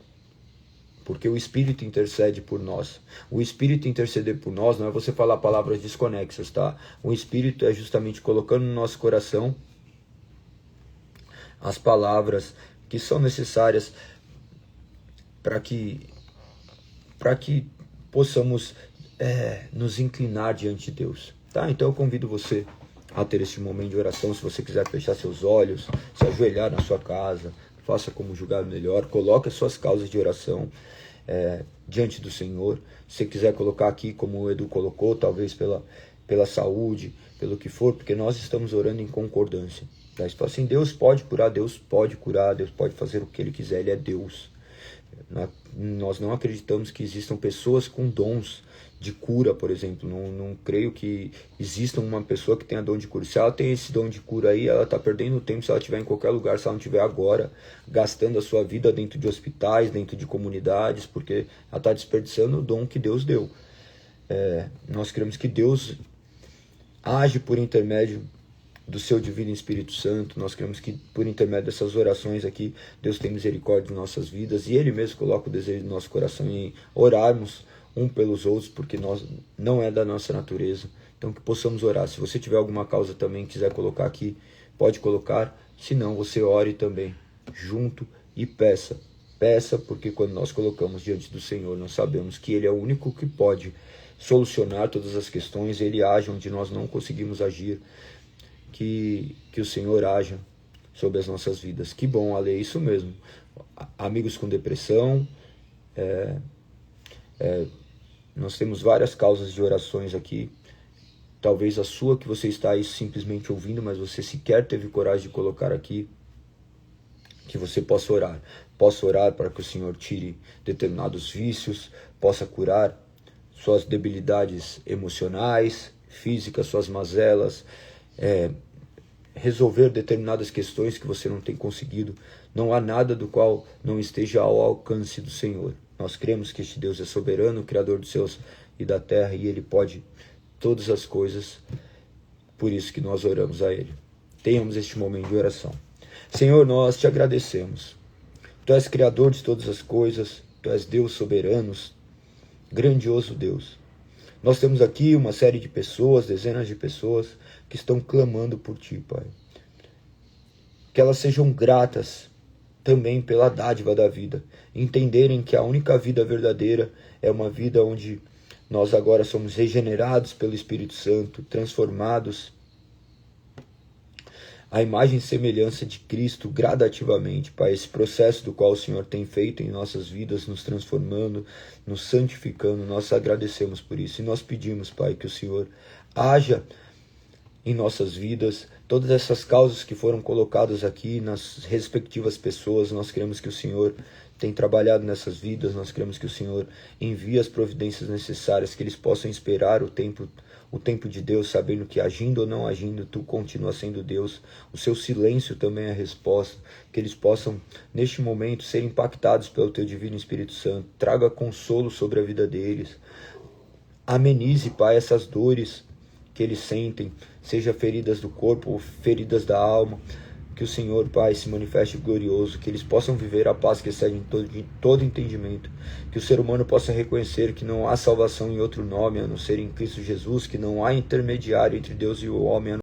[SPEAKER 1] Porque o Espírito intercede por nós. O Espírito interceder por nós não é você falar palavras desconexas, tá? O Espírito é justamente colocando no nosso coração as palavras que são necessárias para que possamos nos inclinar diante de Deus, tá? Então eu convido você a ter esse momento de oração. Se você quiser fechar seus olhos, se ajoelhar na sua casa, faça como julgar melhor, coloque as suas causas de oração diante do Senhor. Se você quiser colocar aqui, como o Edu colocou, talvez pela saúde, pelo que for, porque nós estamos orando em concordância. Tá? Assim, Deus pode curar, Deus pode fazer o que Ele quiser, Ele é Deus. Nós não acreditamos que existam pessoas com dons de cura, por exemplo. Não creio que exista uma pessoa que tenha dom de cura. Se ela tem esse dom de cura aí, ela está perdendo tempo se ela estiver em qualquer lugar, se ela não estiver agora, gastando a sua vida dentro de hospitais, dentro de comunidades, porque ela está desperdiçando o dom que Deus deu. Nós cremos que Deus age por intermédio do seu divino Espírito Santo. Nós cremos que por intermédio dessas orações aqui, Deus tem misericórdia de nossas vidas, e Ele mesmo coloca o desejo do nosso coração em orarmos um pelos outros, porque nós não é da nossa natureza. Então que possamos orar. Se você tiver alguma causa também, quiser colocar aqui, pode colocar. Se não, você ore também junto e peça. Peça, porque quando nós colocamos diante do Senhor, nós sabemos que Ele é o único que pode solucionar todas as questões. Ele age onde nós não conseguimos agir. Que o Senhor haja sobre as nossas vidas. Que bom, Ale, isso mesmo. Amigos com depressão, nós temos várias causas de orações aqui. Talvez a sua que você está aí simplesmente ouvindo, mas você sequer teve coragem de colocar aqui, que você possa orar. Possa orar para que o Senhor tire determinados vícios, possa curar suas debilidades emocionais, físicas, suas mazelas, resolver determinadas questões que você não tem conseguido. Não há nada do qual não esteja ao alcance do Senhor. Nós cremos que este Deus é soberano, Criador dos céus e da terra, e Ele pode todas as coisas. Por isso que nós oramos a Ele. Tenhamos este momento de oração. Senhor, nós te agradecemos. Tu és Criador de todas as coisas, Tu és Deus soberano, grandioso Deus. Nós temos aqui uma série de pessoas, dezenas de pessoas, que estão clamando por Ti, Pai. Que elas sejam gratas também pela dádiva da vida. Entenderem que a única vida verdadeira é uma vida onde nós agora somos regenerados pelo Espírito Santo, transformados à imagem e semelhança de Cristo gradativamente, Pai. Esse processo do qual o Senhor tem feito em nossas vidas, nos transformando, nos santificando, nós agradecemos por isso. E nós pedimos, Pai, que o Senhor haja em nossas vidas. Todas essas causas que foram colocadas aqui nas respectivas pessoas, nós queremos que o Senhor tem trabalhado nessas vidas, nós queremos que o Senhor envie as providências necessárias, que eles possam esperar o tempo de Deus, sabendo que agindo ou não agindo, Tu continua sendo Deus. O Seu silêncio também é a resposta. Que eles possam, neste momento, ser impactados pelo Teu Divino Espírito Santo. Traga consolo sobre a vida deles. Amenize, Pai, essas dores que eles sentem, seja feridas do corpo ou feridas da alma. Que o Senhor, Pai, se manifeste glorioso, que eles possam viver a paz que excede todo entendimento, que o ser humano possa reconhecer que não há salvação em outro nome a não ser em Cristo Jesus, que não há intermediário entre Deus e o homem,